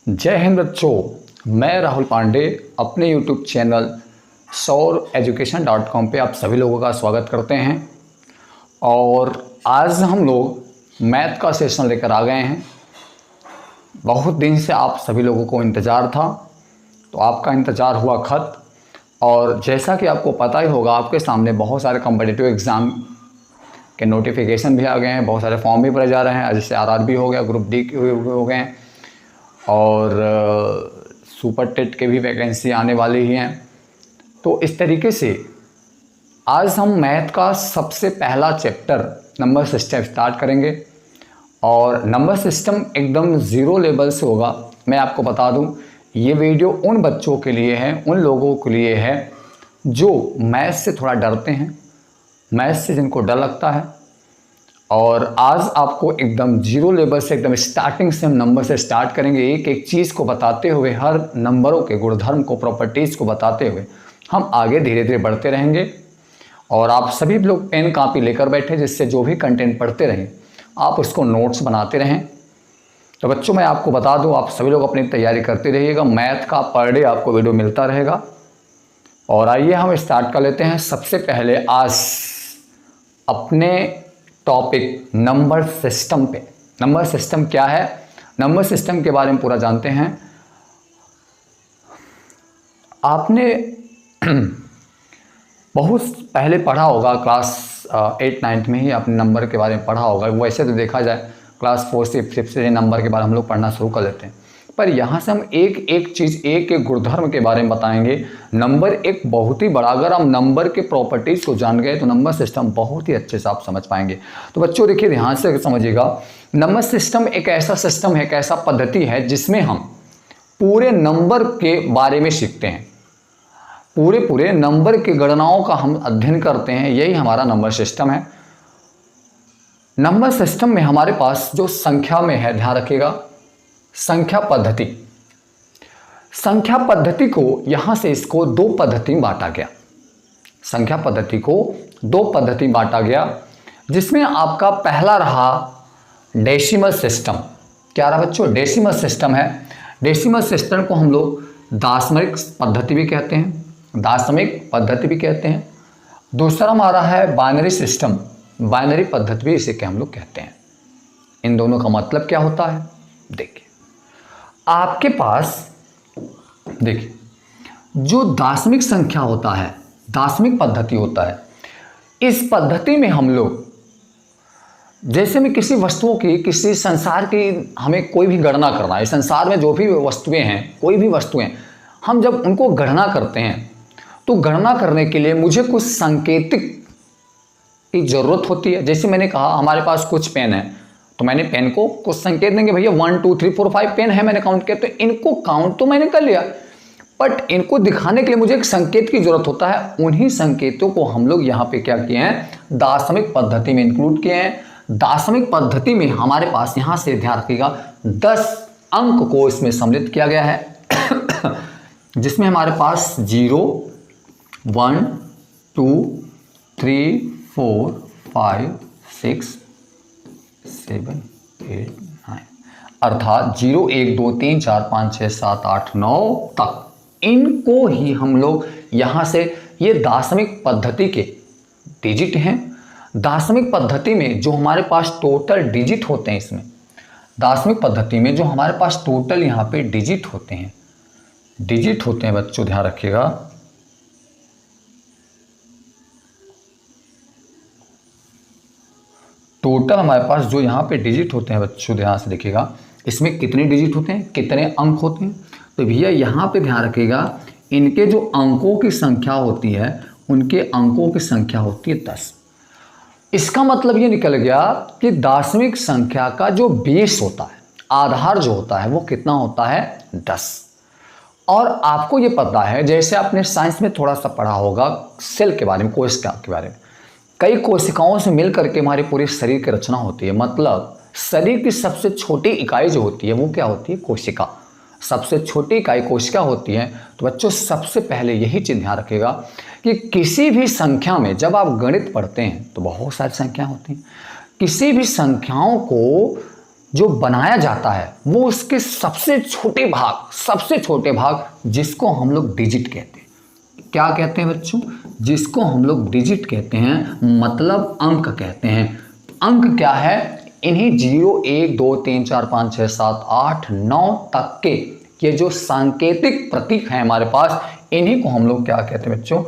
जय हिंद बच्चों, मैं राहुल पांडे अपने YouTube चैनल saureducation.com पे आप सभी लोगों का स्वागत करते हैं। और आज हम लोग मैथ का सेशन लेकर आ गए हैं। बहुत दिन से आप सभी लोगों को इंतज़ार था, तो आपका इंतज़ार हुआ ख़त्म। और जैसा कि आपको पता ही होगा, आपके सामने बहुत सारे कॉम्पिटिटिव एग्ज़ाम के नोटिफिकेशन भी आ गए हैं, बहुत सारे फॉर्म भी भरे जा रहे हैं। जैसे आरआरबी हो गया, ग्रुप डी के हो गए हैं और सुपर टेट के भी वैकेंसी आने वाली ही हैं। तो इस तरीके से आज हम मैथ का सबसे पहला चैप्टर नंबर सिस्टम स्टार्ट करेंगे। और नंबर सिस्टम एकदम ज़ीरो लेवल से होगा। मैं आपको बता दूं, ये वीडियो उन बच्चों के लिए है, उन लोगों के लिए है जो मैथ से थोड़ा डरते हैं, मैथ से जिनको डर लगता है। और आज आपको एकदम जीरो लेवल से, एकदम स्टार्टिंग से हम नंबर से स्टार्ट करेंगे। एक एक चीज़ को बताते हुए, हर नंबरों के गुणधर्म को, प्रॉपर्टीज़ को बताते हुए हम आगे धीरे धीरे बढ़ते रहेंगे। और आप सभी लोग पेन कापी लेकर बैठे, जिससे जो भी कंटेंट पढ़ते रहें आप उसको नोट्स बनाते रहें। तो बच्चों, मैं आपको बता दूं, आप सभी लोग अपनी तैयारी करते रहिएगा। मैथ का पर डे आपको वीडियो मिलता रहेगा। और आइए हम स्टार्ट कर लेते हैं। सबसे पहले आज अपने टॉपिक नंबर सिस्टम पे। नंबर सिस्टम क्या है, नंबर सिस्टम के बारे में पूरा जानते हैं। आपने बहुत पहले पढ़ा होगा, क्लास 8-9 में ही आपने नंबर के बारे में पढ़ा होगा। वैसे तो देखा जाए क्लास 4 से नंबर के बारे में हम लोग पढ़ना शुरू कर लेते हैं, पर यहाँ से हम एक एक चीज़, एक एक गुणधर्म के बारे में बताएंगे। नंबर एक बहुत ही बड़ा, अगर हम नंबर के प्रॉपर्टीज़ को जान गए तो नंबर सिस्टम बहुत ही अच्छे से आप समझ पाएंगे। तो बच्चों देखिए, ध्यान से समझिएगा। नंबर सिस्टम एक ऐसा सिस्टम है, एक ऐसा पद्धति है जिसमें हम पूरे नंबर के बारे में सीखते हैं, पूरे नंबर की गणनाओं का हम अध्ययन करते हैं। यही हमारा नंबर सिस्टम है। नंबर सिस्टम में हमारे पास जो संख्या में है, ध्यान रखिएगा, संख्या पद्धति। संख्या पद्धति को यहां से इसको दो पद्धति में बांटा गया। संख्या पद्धति को दो पद्धति में बांटा गया, जिसमें आपका पहला रहा डेसिमल सिस्टम। क्या रहा बच्चों? डेसिमल सिस्टम है। डेसिमल सिस्टम को हम लोग दशमिक पद्धति भी कहते हैं, दशमिक पद्धति भी कहते हैं। दूसरा हमारा है बाइनरी सिस्टम, बाइनरी पद्धति भी इसे हम लोग कहते हैं। इन दोनों का मतलब क्या होता है? देखिए, आपके पास देखिए, जो दार्शनिक संख्या होता है, दार्शनिक पद्धति होता है, इस पद्धति में हम लोग, जैसे में किसी वस्तुओं की, किसी संसार की हमें कोई भी गणना करना है, संसार में जो भी वस्तुएं हैं, कोई भी वस्तुएं, हम जब उनको गणना करते हैं तो गणना करने के लिए मुझे कुछ सांकेतिक की जरूरत होती है। जैसे मैंने कहा, हमारे पास कुछ पेन है, तो मैंने पेन को कुछ संकेत देंगे, भैया 1 2 3 4 5 पेन है, मैंने काउंट किया। तो इनको काउंट तो मैंने कर लिया, बट इनको दिखाने के लिए मुझे एक संकेत की जरूरत होता है। उन्हीं संकेतों को हम लोग यहाँ पे क्या किए हैं, दशमिक पद्धति में इंक्लूड किए हैं। दशमिक पद्धति में हमारे पास, यहाँ से ध्यान रखिएगा, 10 अंक को इसमें सम्मिलित किया गया है जिसमें हमारे पास 0 1 2 3 4 5 6 7 8 9, अर्थात 0 1 2 3 4 5 6 7 8 9 तक, इनको ही हम लोग यहाँ से, ये दशमिक पद्धति के डिजिट हैं। दशमिक पद्धति में जो हमारे पास टोटल डिजिट होते हैं, इसमें दशमिक पद्धति में जो हमारे पास टोटल यहाँ पे डिजिट होते हैं, बच्चों ध्यान रखिएगा, टोटल हमारे पास जो यहाँ पे डिजिट होते हैं, बच्चों ध्यान से देखिएगा, इसमें कितने डिजिट होते हैं, कितने अंक होते हैं। तो भैया यहाँ पे ध्यान रखिएगा, इनके जो अंकों की संख्या होती है, उनके अंकों की संख्या होती है 10। इसका मतलब ये निकल गया कि दशमिक संख्या का जो बेस होता है, आधार जो होता है, वो कितना होता है, 10। और आपको ये पता है, जैसे आपने साइंस में थोड़ा सा पढ़ा होगा सेल के बारे में, कोशिका के बारे में, कई कोशिकाओं से मिलकर के हमारे पूरे शरीर की रचना होती है। मतलब शरीर की सबसे छोटी इकाई जो होती है, वो क्या होती है, कोशिका। सबसे छोटी इकाई कोशिका होती है। तो बच्चों, सबसे पहले यही चीज़ ध्यान रखिएगा कि किसी भी संख्या में जब आप गणित पढ़ते हैं तो बहुत सारी संख्या होती हैं। किसी भी संख्याओं को जो बनाया जाता है वो उसके सबसे छोटे भाग जिसको हम लोग डिजिट कहते हैं। क्या कहते हैं बच्चों? जिसको हम लोग डिजिट कहते हैं, मतलब अंक कहते हैं। अंक क्या है? इन्हीं 0 1 2 3 4 5 6 7 8 9 तक के ये जो सांकेतिक प्रतीक हैं हमारे पास, इन्हीं को हम लोग क्या कहते हैं बच्चों?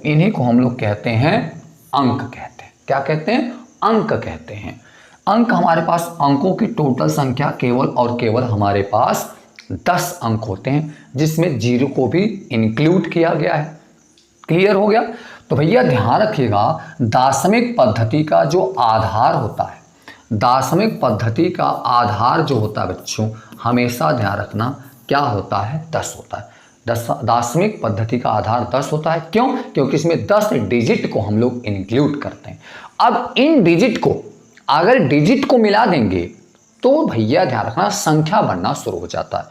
इन्हीं को हम लोग कहते हैं अंक कहते हैं। क्या कहते हैं? अंक कहते हैं। अंक हमारे पास, अंकों की टोटल संख्या केवल और केवल हमारे पास 10 अंक होते हैं, जिसमें 0 को भी इंक्लूड किया गया है। क्लियर हो गया? तो भैया ध्यान रखिएगा, दार्शनिक पद्धति का जो आधार होता है, दार्शनिक पद्धति का आधार जो होता है बच्चों, हमेशा ध्यान रखना क्या होता है? 10 होता है। दार्शनिक पद्धति का आधार 10 होता है। क्यों? क्योंकि इसमें 10 डिजिट को हम लोग इंक्लूड करते हैं। अब इन डिजिट को, अगर डिजिट को मिला देंगे तो भैया ध्यान रखना संख्या बनना शुरू हो जाता है।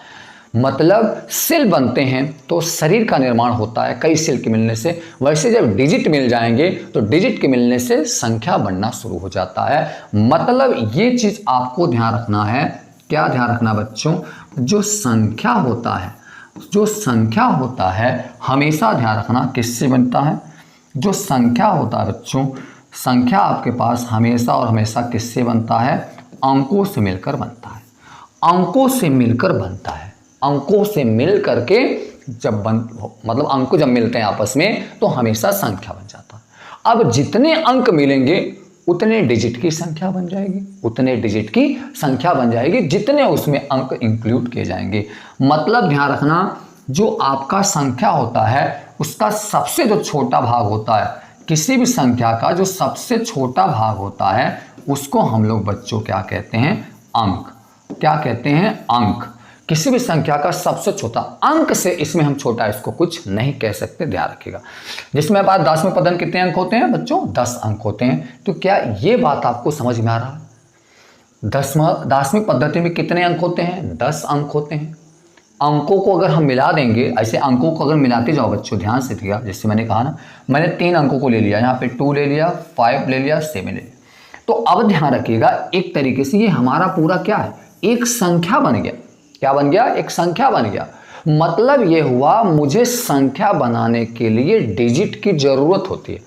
मतलब सेल बनते हैं तो शरीर का निर्माण होता है कई सेल के मिलने से, वैसे जब डिजिट मिल जाएंगे तो डिजिट के मिलने से संख्या बनना शुरू हो जाता है। मतलब ये चीज आपको ध्यान रखना है। क्या ध्यान रखना बच्चों? जो संख्या होता है हमेशा ध्यान रखना किससे बनता है? जो संख्या होता है बच्चों, संख्या आपके पास हमेशा और हमेशा किससे बनता है? अंकों से मिलकर बनता है। अंकों से मिलकर बनता है। अंकों से मिल करके मतलब अंक जब मिलते हैं आपस में तो हमेशा संख्या बन जाता है। अब जितने अंक मिलेंगे उतने डिजिट की संख्या बन जाएगी, उतने डिजिट की संख्या बन जाएगी जितने उसमें अंक इंक्लूड किए जाएंगे। मतलब ध्यान रखना, जो आपका संख्या होता है उसका सबसे जो छोटा भाग होता है, किसी भी संख्या का जो सबसे छोटा भाग होता है उसको हम लोग बच्चों क्या कहते हैं? अंक। क्या कहते हैं? अंक। किसी भी संख्या का सबसे छोटा अंक से, इसमें हम छोटा इसको कुछ नहीं कह सकते, ध्यान रखिएगा। जिसमें बात दार्शनिक पद्धति में कितने अंक होते हैं बच्चों? 10 अंक होते हैं। तो क्या ये बात आपको समझ में आ रहा है? दार्शनिक पद्धति में कितने अंक होते हैं? 10 अंक होते हैं। अंकों को अगर हम मिला देंगे, ऐसे अंकों को अगर मिलाते जाओ बच्चों, ध्यान से देखिएगा, जैसे मैंने कहा ना, मैंने 3 अंकों को ले लिया, यहाँ पे 2 ले लिया, 5 ले लिया, 7 ले लिया। तो अब ध्यान रखिएगा, एक तरीके से ये हमारा पूरा क्या है? एक संख्या बन गया। क्या बन गया? एक संख्या बन गया। मतलब ये हुआ, मुझे संख्या बनाने के लिए डिजिट की जरूरत होती है,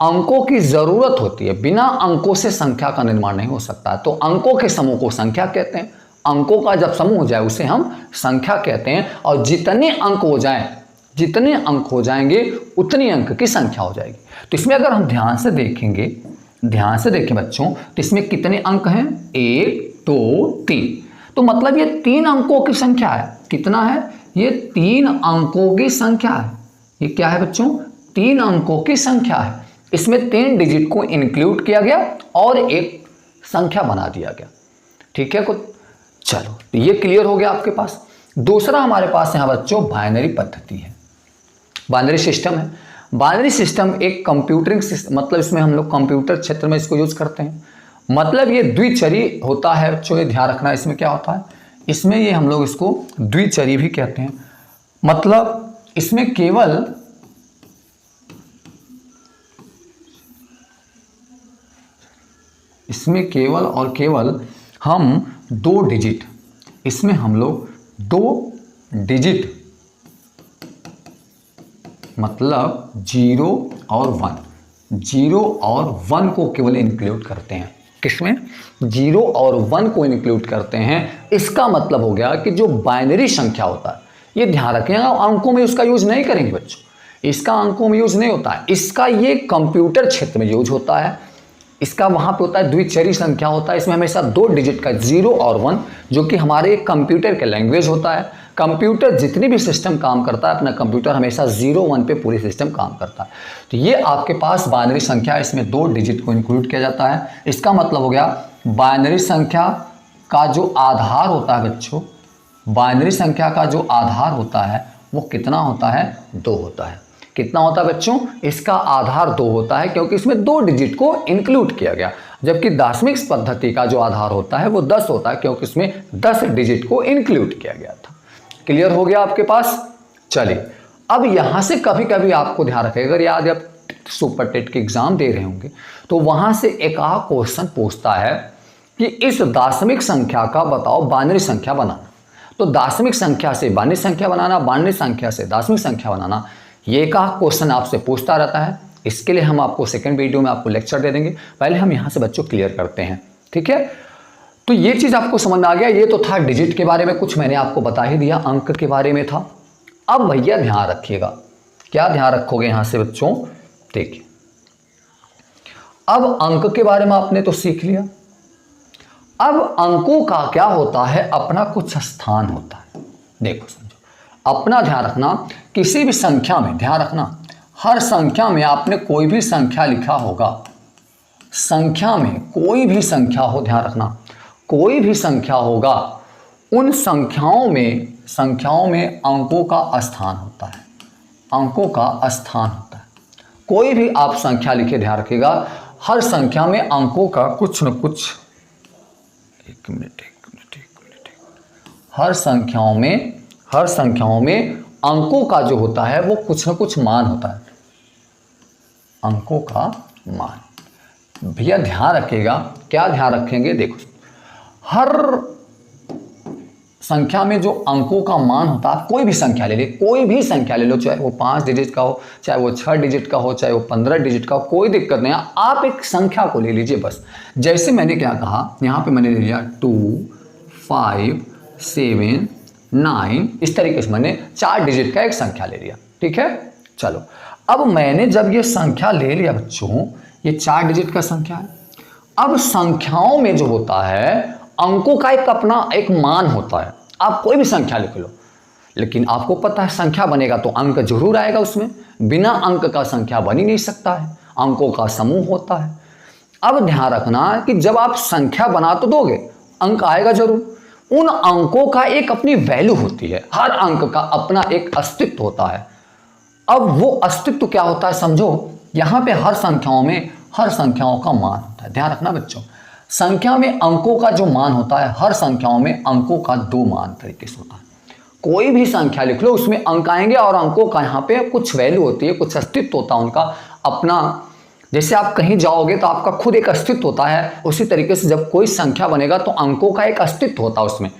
अंकों की जरूरत होती है। बिना अंकों से संख्या का निर्माण नहीं हो सकता। तो अंकों के समूह को संख्या कहते हैं। अंकों का जब समूह हो जाए उसे हम संख्या कहते हैं। और जितने अंक हो जाएंगे उतनी अंक की संख्या हो जाएगी। तो इसमें अगर हम ध्यान से देखें बच्चों, तो इसमें कितने अंक हैं? 1 2 3। तो मतलब ये 3 अंकों की संख्या है। कितना है? ये 3 अंकों की संख्या है। ये क्या है बच्चों? 3 अंकों की संख्या है। इसमें 3 डिजिट को इंक्लूड किया गया और एक संख्या बना दिया गया। ठीक है कुछ? चलो, तो ये क्लियर हो गया आपके पास। दूसरा हमारे पास यहाँ बच्चों बाइनरी पद्धति है, बाइनरी सिस्टम है। बाइनरी सिस्टम एक कंप्यूटरिंग सिस्टम, मतलब इसमें हम लोग कंप्यूटर क्षेत्र में इसको यूज करते हैं। मतलब ये द्विचरी होता है बच्चों, ये ध्यान रखना। इसमें क्या होता है? इसमें ये हम लोग इसको द्विचरी भी कहते हैं। मतलब इसमें केवल और केवल हम 2 डिजिट, इसमें हम लोग 2 डिजिट, मतलब 0 और 1 को केवल इंक्लूड करते हैं। किसमें? 0 और 1 को इंक्लूड करते हैं। इसका मतलब हो गया कि जो बाइनरी संख्या होता है, ये ध्यान रखिएगा, अंकों में उसका यूज नहीं करेंगे बच्चों, इसका अंकों में यूज नहीं होता है। इसका ये कंप्यूटर क्षेत्र में यूज होता है। इसका वहाँ पे होता है द्विचरी संख्या होता है। इसमें हमेशा 2 डिजिट का 0 और 1, जो कि हमारे कंप्यूटर के लैंग्वेज होता है। कंप्यूटर जितनी भी सिस्टम काम करता है, अपना कंप्यूटर हमेशा 0 1 पे पूरी सिस्टम काम करता है। तो ये आपके पास बाइनरी संख्या, इसमें 2 डिजिट को इंक्लूड किया जाता है। इसका मतलब हो गया बाइनरी संख्या का जो आधार होता है बच्चों, बाइनरी संख्या का जो आधार होता है वो कितना होता है? 2 होता है। कितना होता है बच्चों? इसका आधार 2 होता है, क्योंकि इसमें 2 डिजिट को इंक्लूड किया गया। जबकि दार्शनिक पद्धति का जो आधार होता है वो 10 होता है, क्योंकि इसमें 10 डिजिट को इंक्लूड किया गया था। क्लियर हो गया आपके पास? चलिए, अब यहां से कभी कभी आपको ध्यान रखेगा, अगर याद आप सुपर टेट के एग्जाम दे रहे होंगे तो वहां से एक क्वेश्चन पूछता है कि इस दार्शनिक संख्या का बताओ बाइनरी संख्या बनाना। तो दार्शनिक संख्या से बाइनरी संख्या बनाना, बाइनरी संख्या से दार्शनिक संख्या बनाना, ये का क्वेश्चन आपसे पूछता रहता है। इसके लिए हम आपको सेकंड वीडियो में आपको लेक्चर दे देंगे। पहले हम यहाँ से बच्चों क्लियर करते हैं, ठीक है। तो ये चीज़ आपको समझ में आ गया। ये तो था डिजिट के बारे में, कुछ मैंने आपको बता ही दिया, अंक के बारे में था। अब भैया ध्यान रखिएगा, क्या ध्यान रखोगे यहाँ से बच्चों, देखिए अब अंक के बारे में आपने तो सीख लिया। अब अंकों का क्या होता है, अपना कुछ स्थान होता है। देखो समझो, अपना ध्यान रखना, किसी भी संख्या में ध्यान रखना, हर संख्या में आपने कोई भी संख्या लिखा होगा, संख्या में कोई भी संख्या हो, ध्यान रखना कोई भी संख्या होगा, उन संख्याओं में अंकों का स्थान होता है, अंकों का स्थान होता है। कोई भी आप संख्या लिखे, ध्यान रखिएगा, हर संख्या में अंकों का कुछ न कुछ, एक मिनट, हर संख्याओं में अंकों का जो होता है वो कुछ न कुछ मान होता है, अंकों का मान। भैया ध्यान रखिएगा, क्या ध्यान रखेंगे, देखो हर संख्या में जो अंकों का मान होता है, कोई भी संख्या ले लो, कोई भी संख्या ले लो, चाहे वो 5 डिजिट का हो, चाहे वो 6 डिजिट का हो, चाहे वो 15 डिजिट का हो, कोई दिक्कत नहीं है। आप एक संख्या को ले लीजिए बस। जैसे मैंने क्या कहा, यहाँ पे मैंने ले लिया 2, 5, 7, 9, इस तरीके से मैंने 4 डिजिट का एक संख्या ले लिया, ठीक है। चलो अब मैंने जब ये संख्या ले लिया बच्चों, ये 4 डिजिट का संख्या है। अब संख्याओं में जो होता है, अंकों का एक अपना एक मान होता है। आप कोई भी संख्या लिख लो, लेकिन आपको पता है संख्या बनेगा तो अंक जरूर आएगा उसमें, बिना अंक का संख्या बन ही नहीं सकता है, अंकों का समूह होता है। अब ध्यान रखना कि जब आप संख्या बना तो दोगे, अंक आएगा जरूर। उन अंकों का एक अपनी वैल्यू होती है, हर अंक का अपना एक अस्तित्व होता है। अब वो अस्तित्व क्या होता है समझो, यहाँ पे हर संख्याओं का मान होता है। ध्यान रखना बच्चों, संख्या में अंकों का जो मान होता है, हर संख्याओं में अंकों का 2 मान तरीके से होता है। कोई भी संख्या लिख लो, उसमें अंक आएंगे और अंकों का यहाँ पे कुछ वैल्यू होती है, कुछ अस्तित्व होता है उनका अपना। जैसे आप कहीं जाओगे तो आपका खुद एक अस्तित्व होता है, उसी तरीके से जब कोई संख्या बनेगा तो अंकों का एक अस्तित्व होता है उसमें,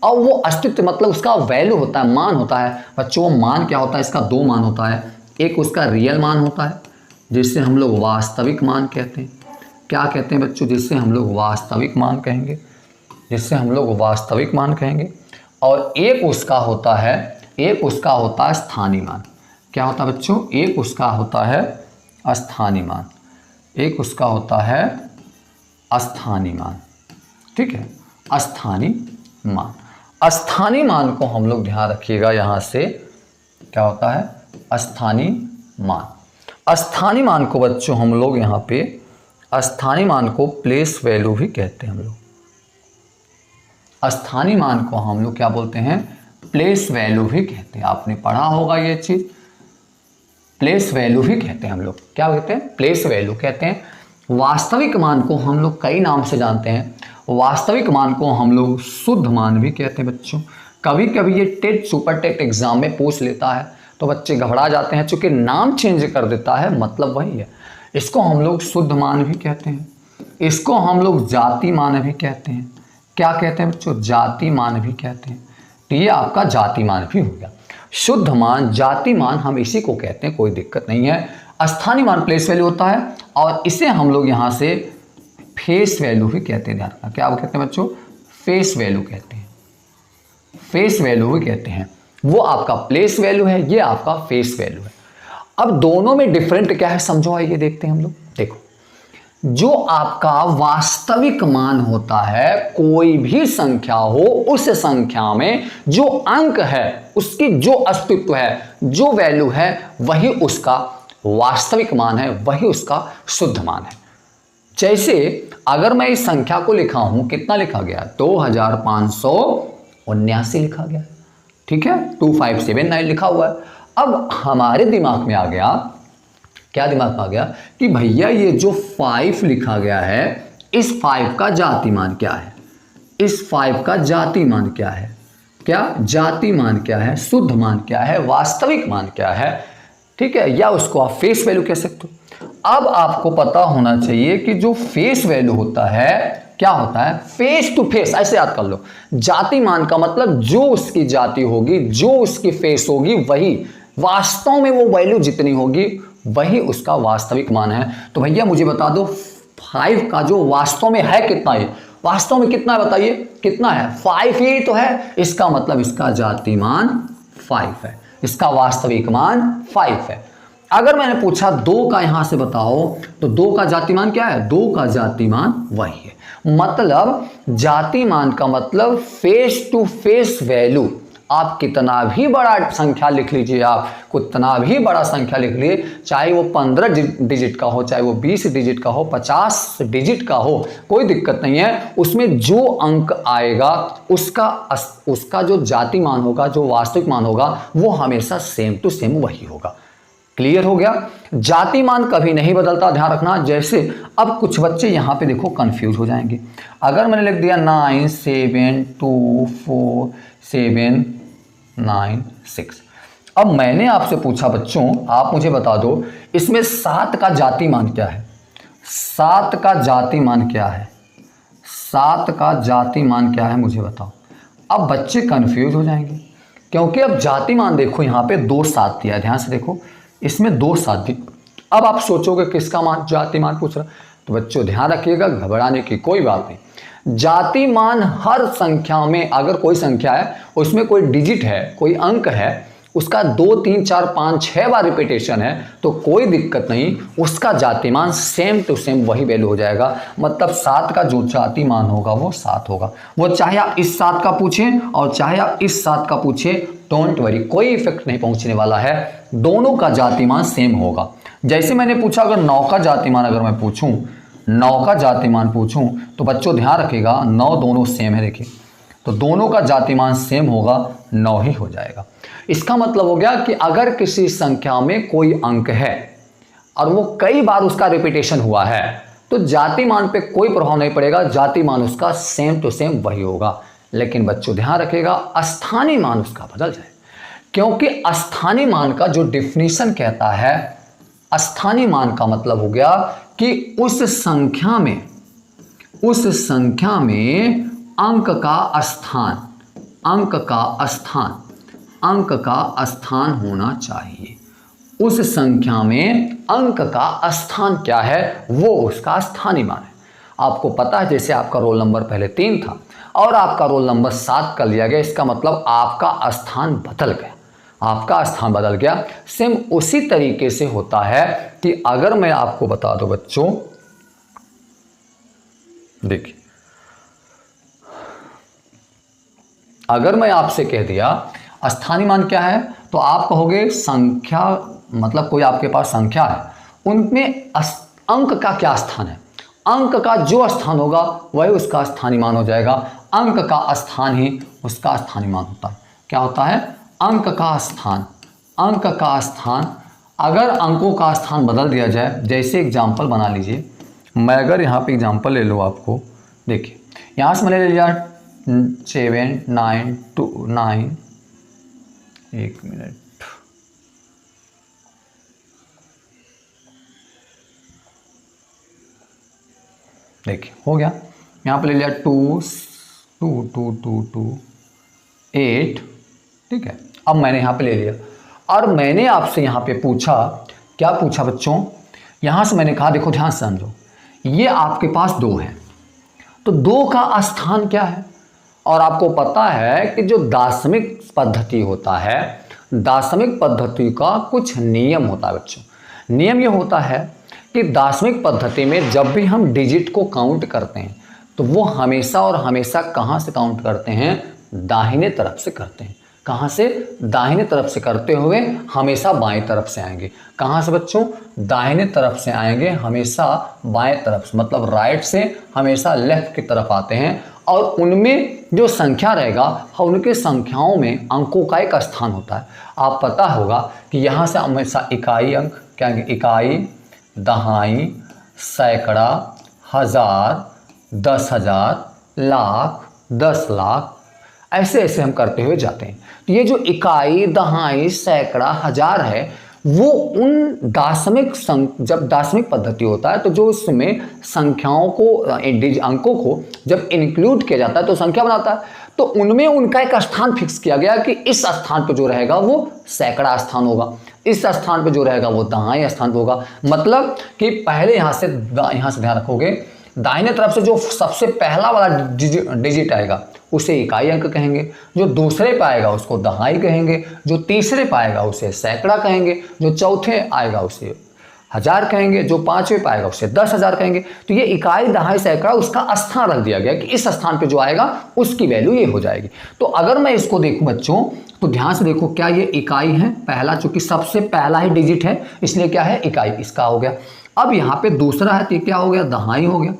और वो अस्तित्व मतलब उसका वैल्यू होता है, मान होता है। बच्चों मान क्या होता है, इसका 2 मान होता है। एक उसका रियल मान होता है, जिससे हम लोग वास्तविक मान कहते हैं। क्या कहते हैं बच्चों, जिससे हम लोग वास्तविक मान कहेंगे, और एक उसका होता है स्थानीय मान। क्या होता है बच्चों, एक उसका होता है स्थानीय मान, ठीक है, स्थानीय मान को हम लोग ध्यान रखिएगा। यहाँ से क्या होता है, स्थानीय स्थानीय मान को बच्चों हम लोग यहाँ पे स्थानीय मान को प्लेस वैल्यू भी कहते हैं। हम लोग स्थानीय मान को हम लोग क्या बोलते हैं, प्लेस वैल्यू भी कहते हैं। आपने पढ़ा होगा ये चीज, प्लेस वैल्यू भी कहते हैं हम लोग। क्या कहते हैं, प्लेस वैल्यू कहते हैं। वास्तविक मान को हम लोग कई नाम से जानते हैं। वास्तविक मान को हम लोग शुद्ध मान भी कहते हैं बच्चों। कभी कभी ये टेट सुपर टेट एग्जाम में पूछ लेता है तो बच्चे घबरा जाते हैं, चूंकि नाम चेंज कर देता है, मतलब वही है। इसको हम लोग शुद्ध मान भी कहते हैं, इसको हम लोग जाति मान भी कहते हैं। क्या कहते हैं बच्चों, जाति मान भी कहते हैं। तो ये आपका जाति मान भी हो गया। शुद्ध मान, जाति मान हम इसी को कहते हैं, कोई दिक्कत नहीं है। स्थानीय मान प्लेस वैल्यू होता है, और इसे हम लोग यहाँ से फेस वैल्यू भी कहते हैं। ध्यान रखना, क्या कहते हैं बच्चों, फेस वैल्यू कहते हैं, फेस वैल्यू भी कहते हैं। वो आपका प्लेस वैल्यू है, ये आपका फेस वैल्यू है। अब दोनों में डिफरेंट क्या है समझो, आइए देखते हैं हम लोग। देखो, जो आपका वास्तविक मान होता है, कोई भी संख्या हो, उस संख्या में जो अंक है, उसकी जो अस्तित्व है, जो वैल्यू है, वही उसका वास्तविक मान है, वही उसका शुद्ध मान है। जैसे अगर मैं इस संख्या को लिखा हूं, कितना लिखा गया, 2579 लिखा गया, ठीक है, 2579 लिखा हुआ है। अब हमारे दिमाग में आ गया, क्या दिमाग में आ गया कि भैया ये जो 5 लिखा गया है, इस 5 का जाति मान क्या है, इस 5 का जाति मान क्या है, क्या जाति मान क्या है, शुद्ध मान क्या है, वास्तविक मान क्या है, ठीक है, या उसको आप फेस वैल्यू कह सकते हो। अब आपको पता होना चाहिए कि जो फेस वैल्यू होता है, क्या होता है, फेस टू फेस, ऐसे याद कर लो। जातिमान का मतलब जो उसकी जाति होगी, जो उसकी फेस होगी, वही वास्तव में वो वैल्यू जितनी होगी वही उसका वास्तविक मान है। तो भैया मुझे बता दो 5 का जो वास्तव में है कितना है, वास्तव में कितना है बताइए, कितना है, 5 ही तो है। इसका मतलब इसका जातिमान 5 है, इसका वास्तविक मान 5 है। अगर मैंने पूछा 2 का यहां से बताओ, तो 2 का जातिमान क्या है, 2 का जातिमान वही है। मतलब जातिमान का मतलब फेस टू फेस वैल्यू। आप कितना भी बड़ा संख्या लिख लीजिए, आप कितना भी बड़ा संख्या लिख लीजिए, चाहे वो 15 डिजिट का हो, चाहे वो 20 डिजिट का हो, 50 डिजिट का हो, कोई दिक्कत नहीं है। उसमें जो अंक आएगा उसका जो जातिमान होगा, जो वास्तविक मान होगा, वो हमेशा सेम टू सेम वही होगा। क्लियर हो गया। जातिमान कभी नहीं बदलता, ध्यान रखना। जैसे अब कुछ बच्चे यहां पे देखो कंफ्यूज हो जाएंगे। अगर मैंने लिख दिया 9 7 2 4 7 9 6, अब मैंने आपसे पूछा बच्चों, आप मुझे बता दो इसमें 7 का जातिमान क्या है, 7 का जातिमान क्या है, 7 का जातिमान क्या है, मुझे बताओ। अब बच्चे कंफ्यूज हो जाएंगे, क्योंकि अब जातिमान देखो यहाँ पे 2 7 दिया है, ध्यान से देखो इसमें 2 7 दी। अब आप सोचोगे किसका मान जातिमान पूछ रहा, तो बच्चों ध्यान रखिएगा, घबराने की कोई बात नहीं। जातिमान हर संख्या में, अगर कोई संख्या है उसमें कोई डिजिट है, कोई अंक है, उसका 2 3 4 5 6 बार रिपीटेशन है, तो कोई दिक्कत नहीं, उसका जातिमान सेम टू सेम वही वैल्यू हो जाएगा। मतलब 7 का जो जातिमान होगा वो 7 होगा। वो चाहे आप इस 7 का पूछें और चाहे आप इस 7 का पूछें, डोंट वरी, कोई इफेक्ट नहीं पहुंचने वाला है, दोनों का जातिमान सेम होगा। जैसे मैंने पूछा अगर 9 का जातिमान, अगर मैं पूछूं 9 का जातिमान पूछूं, तो बच्चों ध्यान रखिएगा 9 दोनों सेम है, देखिए तो दोनों का जातिमान सेम होगा, 9 ही हो जाएगा। इसका मतलब हो गया कि अगर किसी संख्या में कोई अंक है और वो कई बार उसका रिपीटेशन हुआ है, तो जातिमान पे कोई प्रभाव नहीं पड़ेगा, जातिमान उसका सेम टू सेम वही होगा। लेकिन बच्चों ध्यान रखिएगा स्थानीय मान उसका बदल जाए, क्योंकि स्थानीय मान का जो डिफिनीशन कहता है, स्थानीय मान का मतलब हो गया कि उस संख्या में अंक का स्थान होना चाहिए। उस संख्या में अंक का स्थान क्या है, वो उसका स्थानीय मान है। आपको पता है जैसे आपका रोल नंबर पहले 3 था और आपका रोल नंबर 7 कर लिया गया, इसका मतलब आपका स्थान बदल गया, आपका स्थान बदल गया। सेम उसी तरीके से होता है कि अगर मैं आपको बता दूं बच्चों, देखिए अगर मैं आपसे कह दिया स्थानीय मान क्या है, तो आप कहोगे संख्या, मतलब कोई आपके पास संख्या है, उनमें अंक का क्या स्थान है, अंक का जो स्थान होगा वही उसका स्थानीय मान हो जाएगा। अंक का स्थान ही उसका स्थानीय मान होता है। क्या होता है, अंक का स्थान। अगर अंकों का स्थान बदल दिया जाए, जैसे एग्जाम्पल बना लीजिए, मैं अगर यहाँ पे एग्जाम्पल ले लो आपको, देखिए यहाँ से मैंने ले लिया 7 9 2 9, एक मिनट, देखिए हो गया, यहाँ पे ले लिया 2 2 2 2 2 8, ठीक है। अब मैंने यहाँ पे ले लिया और मैंने आपसे यहाँ पे पूछा, क्या पूछा बच्चों, यहाँ से मैंने कहा देखो ध्यान से समझो, ये आपके पास 2 है, तो 2 का स्थान क्या है। और आपको पता है कि जो दार्शनिक पद्धति होता है, दार्शनिक पद्धति का कुछ नियम होता है बच्चों। नियम ये होता है कि दार्शनिक पद्धति में जब भी हम डिजिट को काउंट करते हैं, तो वो हमेशा और हमेशा कहाँ से काउंट करते हैं, दाहिने तरफ से करते हैं। कहाँ से, दाहिने तरफ से करते हुए हमेशा बाएं तरफ से आएंगे। कहाँ से बच्चों, दाहिने तरफ से आएंगे, हमेशा बाएं तरफ से, मतलब राइट से हमेशा लेफ्ट की तरफ आते हैं। और उनमें जो संख्या रहेगा, उनके संख्याओं में अंकों का एक स्थान होता है। आप पता होगा कि यहाँ से हमेशा इकाई अंक, क्या इकाई, दहाई, सैकड़ा, हजार, 10,000, लाख, 10 लाख, ऐसे ऐसे हम करते हुए जाते हैं। तो ये जो इकाई, दहाई, सैकड़ा, हजार है, वो उन जब दार्शनिक पद्धति होता है तो जो उसमें संख्याओं को अंकों को जब इंक्लूड किया जाता है तो संख्या बनाता है, तो उनमें उनका एक स्थान फिक्स किया गया कि इस स्थान पर जो रहेगा वो सैकड़ा स्थान होगा, इस स्थान पे जो रहेगा वो दहाई स्थान पे होगा। मतलब कि पहले यहाँ से ध्यान रखोगे, दाहिने तरफ से जो सबसे पहला वाला डिजिट आएगा उसे इकाई अंक कहेंगे, जो दूसरे पे आएगा उसको दहाई कहेंगे, जो तीसरे पे आएगा उसे सैकड़ा कहेंगे, जो चौथे आएगा उसे हजार कहेंगे, जो पांचवें पे आएगा उसे 10,000 कहेंगे। तो ये इकाई दहाई सैकड़ा उसका स्थान रख दिया गया कि इस स्थान पे जो आएगा उसकी वैल्यू ये हो जाएगी। तो अगर मैं इसको देखूं बच्चों तो ध्यान से देखो, क्या ये इकाई है? पहला, चूंकि सबसे पहला ही डिजिट है इसलिए क्या है, इकाई, इसका हो गया। अब यहाँ पे दूसरा है तो ये क्या हो गया, दहाई हो गया।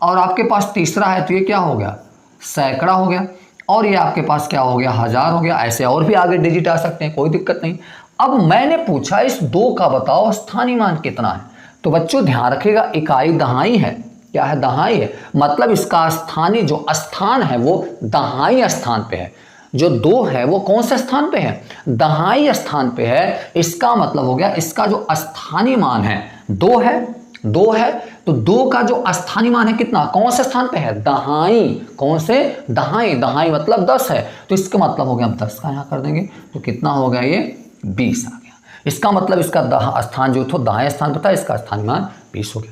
और आपके पास तीसरा है तो ये क्या हो गया, सैकड़ा हो गया। और ये आपके पास क्या हो गया, हजार हो गया। ऐसे और भी आगे डिजिट आ सकते हैं, कोई दिक्कत नहीं। अब मैंने पूछा इस दो का बताओ स्थानीय मान कितना है। तो बच्चों ध्यान रखिएगा, इकाई दहाई है, क्या है, दहाई है, मतलब इसका स्थानीय जो स्थान है वो दहाई स्थान पे है। जो दो है वो कौन से स्थान पे है, दहाई स्थान पे है। इसका मतलब हो गया इसका जो स्थानीय मान है दो है, दो है तो दो का जो स्थानीय मान है कितना, कौन से स्थान पे है, दहाई। कौन से, दहाई, दहाई मतलब 10 है। तो इसका मतलब हो गया, हम 10 का यहाँ कर देंगे तो कितना हो गया, ये 20 आ गया। इसका मतलब इसका स्थान जो था दहाई स्थान पर था, इसका स्थानीय मान 20 हो गया।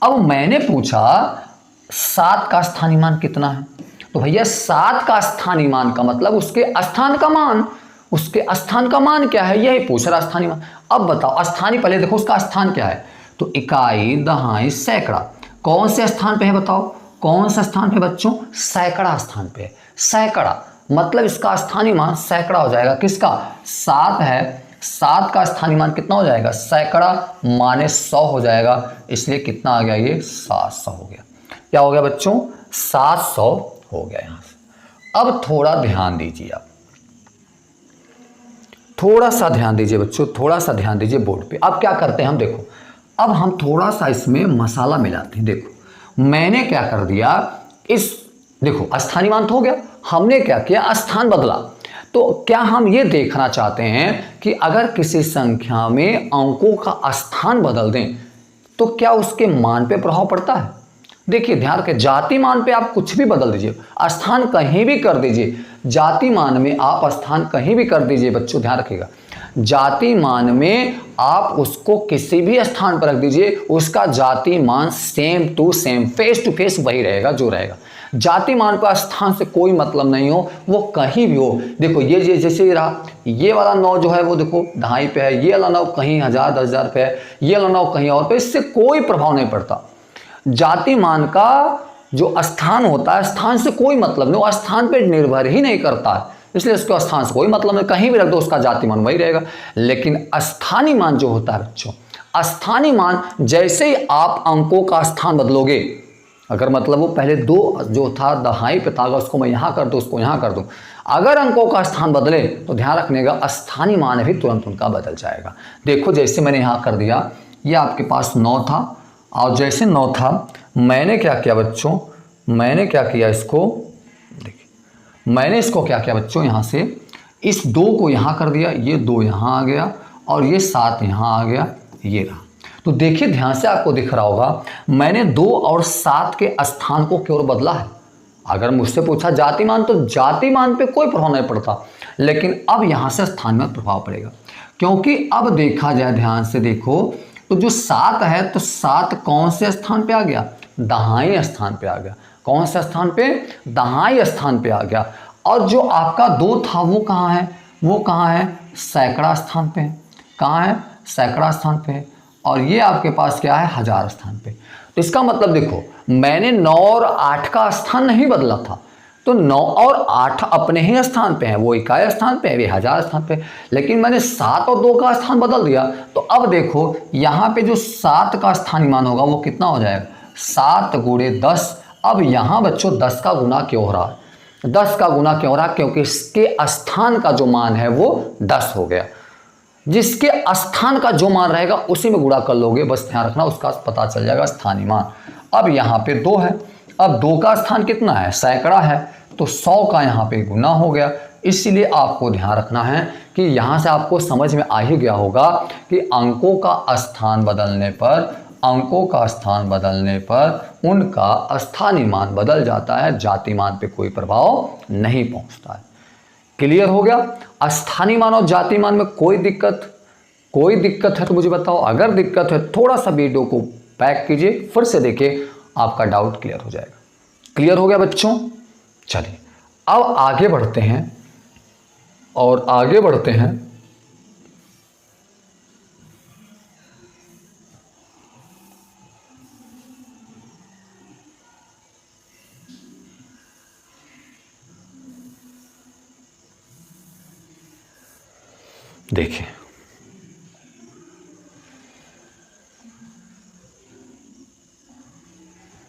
अब मैंने पूछा 7 का स्थानीय मान कितना है। तो भैया 7 का स्थानीय मान का मतलब उसके स्थान का मान, उसके स्थान का मान क्या है, यही पूछ रहा स्थानीय मान। अब बताओ स्थानीय, पहले देखो उसका स्थान क्या है, तो इकाई दहाई सैकड़ा कौन से स्थान पे है, बताओ कौन सा स्थान पे बच्चों, सैकड़ा स्थान पे है। सैकड़ा मतलब इसका स्थानीय मान सैकड़ा हो जाएगा। किसका, 7 है, 7 का स्थानीय मान कितना हो जाएगा, सैकड़ा माने 100 हो जाएगा। इसलिए कितना आ गया, ये 700 हो गया। क्या हो गया बच्चों, 700 हो गया यहां से। अब थोड़ा ध्यान दीजिए, आप थोड़ा सा ध्यान दीजिए बच्चों, थोड़ा सा ध्यान दीजिए बोर्ड पे। अब क्या करते हैं हम, देखो अब हम थोड़ा सा इसमें मसाला मिलाते हैं। देखो मैंने क्या कर दिया, इस देखो स्थानीय मान तो हो गया, हमने क्या किया, स्थान बदला। तो क्या हम ये देखना चाहते हैं कि अगर किसी संख्या में अंकों का स्थान बदल दें तो क्या उसके मान पे प्रभाव पड़ता है। देखिए ध्यान रखें, जाति मान पे आप कुछ भी बदल दीजिए, स्थान कहीं भी कर दीजिए, जाति मान में आप स्थान कहीं भी कर दीजिए बच्चों, ध्यान रखिएगा। जाति मान में आप उसको किसी भी स्थान पर रख दीजिए, उसका जाति मान same to same, face to face वही रहेगा जो रहेगा। जाति मान पर स्थान से कोई मतलब नहीं हो, वो कहीं भी हो। देखो ये जैसे रहा, ये वाला 9 जो है वो देखो दहाई पे है, ये वाला 9 कहीं 1000 10,000 पे है, ये वाला 9 कहीं और पे, इससे कोई प्रभाव नहीं पड़ता। जाति मान का जो स्थान होता है, स्थान से कोई मतलब नहीं, वो स्थान पे निर्भर ही नहीं करता है, इसलिए उसके स्थान से कोई मतलब नहीं, कहीं भी रख दो उसका जाति मान वही रहेगा। लेकिन स्थानीय मान जो होता है बच्चों, स्थानीय मान जैसे ही आप अंकों का स्थान बदलोगे, अगर मतलब वो पहले 2 जो था दहाई पे था, उसको मैं यहाँ कर दूँ, उसको यहाँ कर दूँ, अगर अंकों का स्थान बदले तो ध्यान रखनेगा स्थानीय मान भी तुरंत उनका बदल जाएगा। देखो जैसे मैंने यहाँ कर दिया, ये आपके पास 9 था, और जैसे 9 था मैंने क्या किया बच्चों, मैंने क्या किया इसको, देखिए मैंने इसको क्या किया बच्चों, यहाँ से इस 2 को यहाँ कर दिया, ये 2 यहाँ आ गया और ये 7 यहाँ आ गया, ये रहा। तो देखिए ध्यान से आपको दिख रहा होगा, मैंने 2 और 7 के स्थान को क्यों बदला है। अगर मुझसे पूछा जाति मान, तो जाति मान पे कोई प्रभाव नहीं पड़ता, लेकिन अब यहाँ से स्थान में प्रभाव पड़ेगा, क्योंकि अब देखा जाए ध्यान से देखो, तो जो 7 है तो 7 कौन से स्थान पे आ गया, दहाई स्थान पे आ गया। कौन से स्थान पे, दहाई स्थान पे आ गया। और जो आपका 2 था वो कहाँ है, वो कहाँ है, सैकड़ा स्थान पे है। कहाँ है, सैकड़ा स्थान पे है। और ये आपके पास क्या है, हजार स्थान पे। तो इसका मतलब देखो, मैंने 9 और 8 का स्थान नहीं बदला था, तो 9 और 8 अपने ही स्थान पे हैं, वो इकाई स्थान पे है, वे हजार स्थान पे। लेकिन मैंने 7 और 2 का स्थान बदल दिया, तो अब देखो यहाँ पे जो 7 का स्थानीय मान होगा वो कितना हो जाएगा, 7 गुणे 10। अब यहाँ बच्चों 10 का गुना क्यों हो रहा है, 10 का गुना क्यों हो रहा है, क्योंकि इसके स्थान का जो मान है वो 10 हो गया। जिसके स्थान का जो मान रहेगा उसी में गुणा कर लोगे, बस ध्यान रखना, उसका पता चल जाएगा स्थानीय मान। अब यहाँ पे 2 है, अब 2 का स्थान कितना है, सैकड़ा है, तो 100 का यहाँ पे गुना हो गया। इसलिए आपको ध्यान रखना है कि यहाँ से आपको समझ में आ ही गया होगा कि अंकों का स्थान बदलने पर उनका स्थानीय मान बदल जाता है, जाति मान पे कोई प्रभाव नहीं पहुँचता है। क्लियर हो गया। स्थानीय मान और जाति मान में कोई दिक्कत है तो मुझे बताओ। अगर दिक्कत है थोड़ा सा वीडियो को बैक कीजिए, फिर से देखिए, आपका डाउट क्लियर हो जाएगा। क्लियर हो गया बच्चों? चलिए अब आगे बढ़ते हैं देखिए,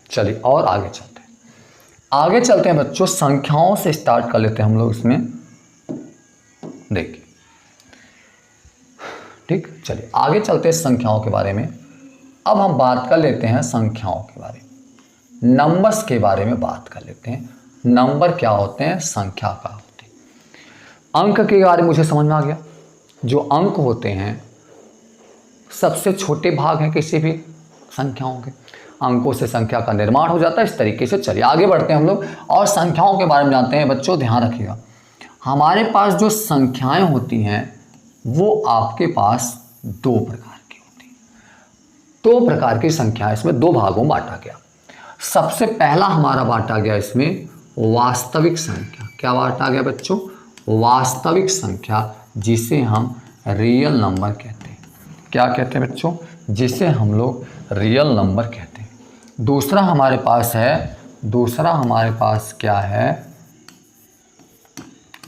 चलिए और आगे चलते हैं बच्चों। संख्याओं से स्टार्ट कर लेते हैं हम लोग इसमें। देखिए, ठीक, चलिए आगे चलते हैं संख्याओं के बारे में। अब हम बात कर लेते हैं संख्याओं के बारे में, नंबर्स के बारे में बात कर लेते हैं। नंबर क्या होते हैं, संख्या का होते हैं। अंक के बारे में मुझे समझ में आ गया। जो अंक होते हैं सबसे छोटे भाग हैं किसी भी संख्याओं के, अंकों से संख्या का निर्माण हो जाता है। इस तरीके से चलिए आगे बढ़ते हैं हम लोग और संख्याओं के बारे में जानते हैं। बच्चों ध्यान रखिएगा, हमारे पास जो संख्याएं होती हैं वो आपके पास दो प्रकार की होती हैं। दो प्रकार की संख्याएं इसमें दो भागों में बांटा गया। सबसे पहला हमारा बांटा गया इसमें वास्तविक संख्या। क्या बांटा गया बच्चों? वास्तविक संख्या, जिसे हम रियल नंबर कहते हैं। क्या कहते हैं बच्चों? जिसे हम लोग रियल नंबर कहते हैं। दूसरा हमारे पास क्या है?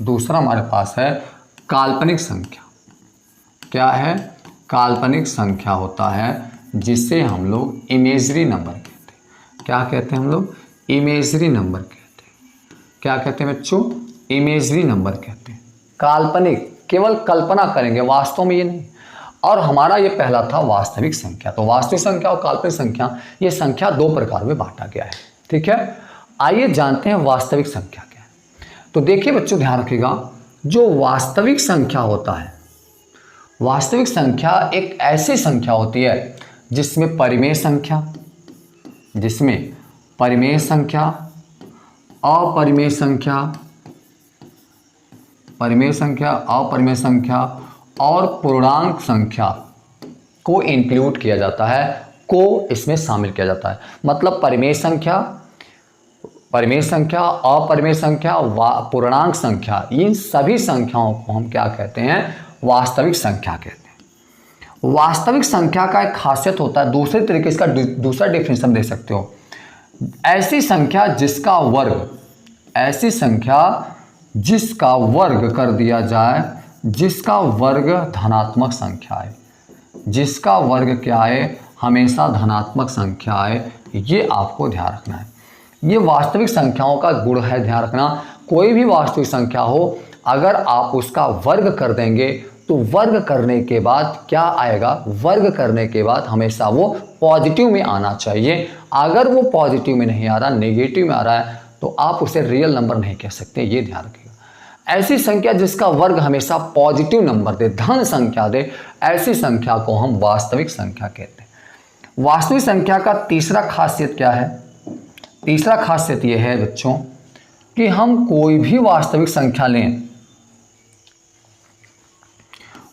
दूसरा हमारे पास है काल्पनिक संख्या। क्या है? काल्पनिक संख्या होता है, जिसे हम लोग इमेजरी नंबर कहते हैं। क्या कहते हैं हम लोग? इमेजरी नंबर कहते हैं। क्या कहते हैं बच्चों? इमेजरी नंबर कहते हैं। काल्पनिक, केवल कल्पना करेंगे, वास्तव में ये नहीं। और हमारा ये पहला था वास्तविक संख्या। तो वास्तविक संख्या और काल्पनिक संख्या, ये संख्या दो प्रकार में बांटा गया है। ठीक है, आइए जानते हैं वास्तविक संख्या क्या है। तो देखिए बच्चों ध्यान रखिएगा, जो वास्तविक संख्या होता है, वास्तविक संख्या एक ऐसी संख्या होती है जिसमें परिमेय संख्या, अपरिमेय संख्या और पूर्णांक संख्या को इंक्लूड किया जाता है, को इसमें शामिल किया जाता है। मतलब परिमेय संख्या, अपरिमेय संख्या, पूर्णांक संख्या, इन सभी संख्याओं को हम क्या कहते हैं? वास्तविक संख्या कहते हैं। वास्तविक संख्या का एक खासियत होता है, दूसरे तरीके इसका दूसरा डेफिनेशन दे सकते हो। ऐसी संख्या जिसका वर्ग कर दिया जाए, जिसका वर्ग धनात्मक संख्या है, जिसका वर्ग क्या है? हमेशा धनात्मक संख्या है। ये आपको ध्यान रखना है। ये वास्तविक संख्याओं का गुण है, ध्यान रखना। कोई भी वास्तविक संख्या हो, अगर आप उसका वर्ग कर देंगे तो वर्ग करने के बाद क्या आएगा? वर्ग करने के बाद हमेशा वो पॉजिटिव में आना चाहिए। अगर वो पॉजिटिव में नहीं आ रहा, नेगेटिव में आ रहा है, तो आप उसे रियल नंबर नहीं कह सकते। ये ध्यान रखिएगा। ऐसी संख्या जिसका वर्ग हमेशा पॉजिटिव नंबर दे, धन संख्या दे, ऐसी संख्या को हम वास्तविक संख्या कहते हैं। वास्तविक संख्या का तीसरा खासियत क्या है? तीसरा खासियत यह है बच्चों कि हम कोई भी वास्तविक संख्या लें,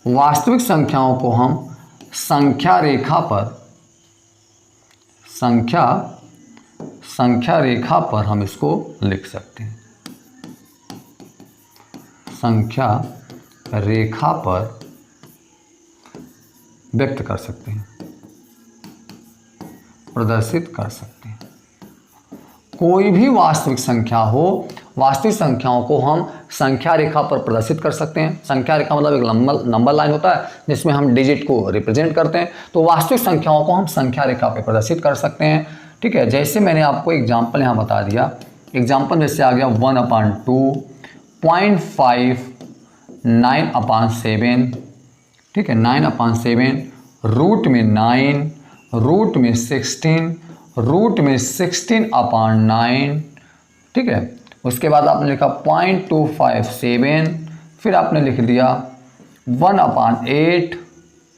वास्तविक संख्याओं को हम संख्या रेखा पर हम इसको लिख सकते हैं। संख्या रेखा पर व्यक्त कर सकते हैं, प्रदर्शित कर सकते हैं। कोई भी वास्तविक संख्या हो, वास्तविक संख्याओं को हम संख्या रेखा पर प्रदर्शित कर सकते हैं। संख्या रेखा मतलब एक नंबर लाइन होता है जिसमें हम डिजिट को रिप्रेजेंट करते हैं। तो वास्तविक संख्याओं को हम संख्या रेखा पर प्रदर्शित कर सकते हैं। ठीक है, जैसे मैंने आपको एग्जाम्पल यहाँ बता दिया। एग्जाम्पल जैसे आ गया 1/2, 0.5, 9/7, ठीक है, 9/7, रूट में 9, रूट में 16, रूट में 16/9, ठीक है, उसके बाद आपने लिखा 0.257, फिर आपने लिख दिया 1/8,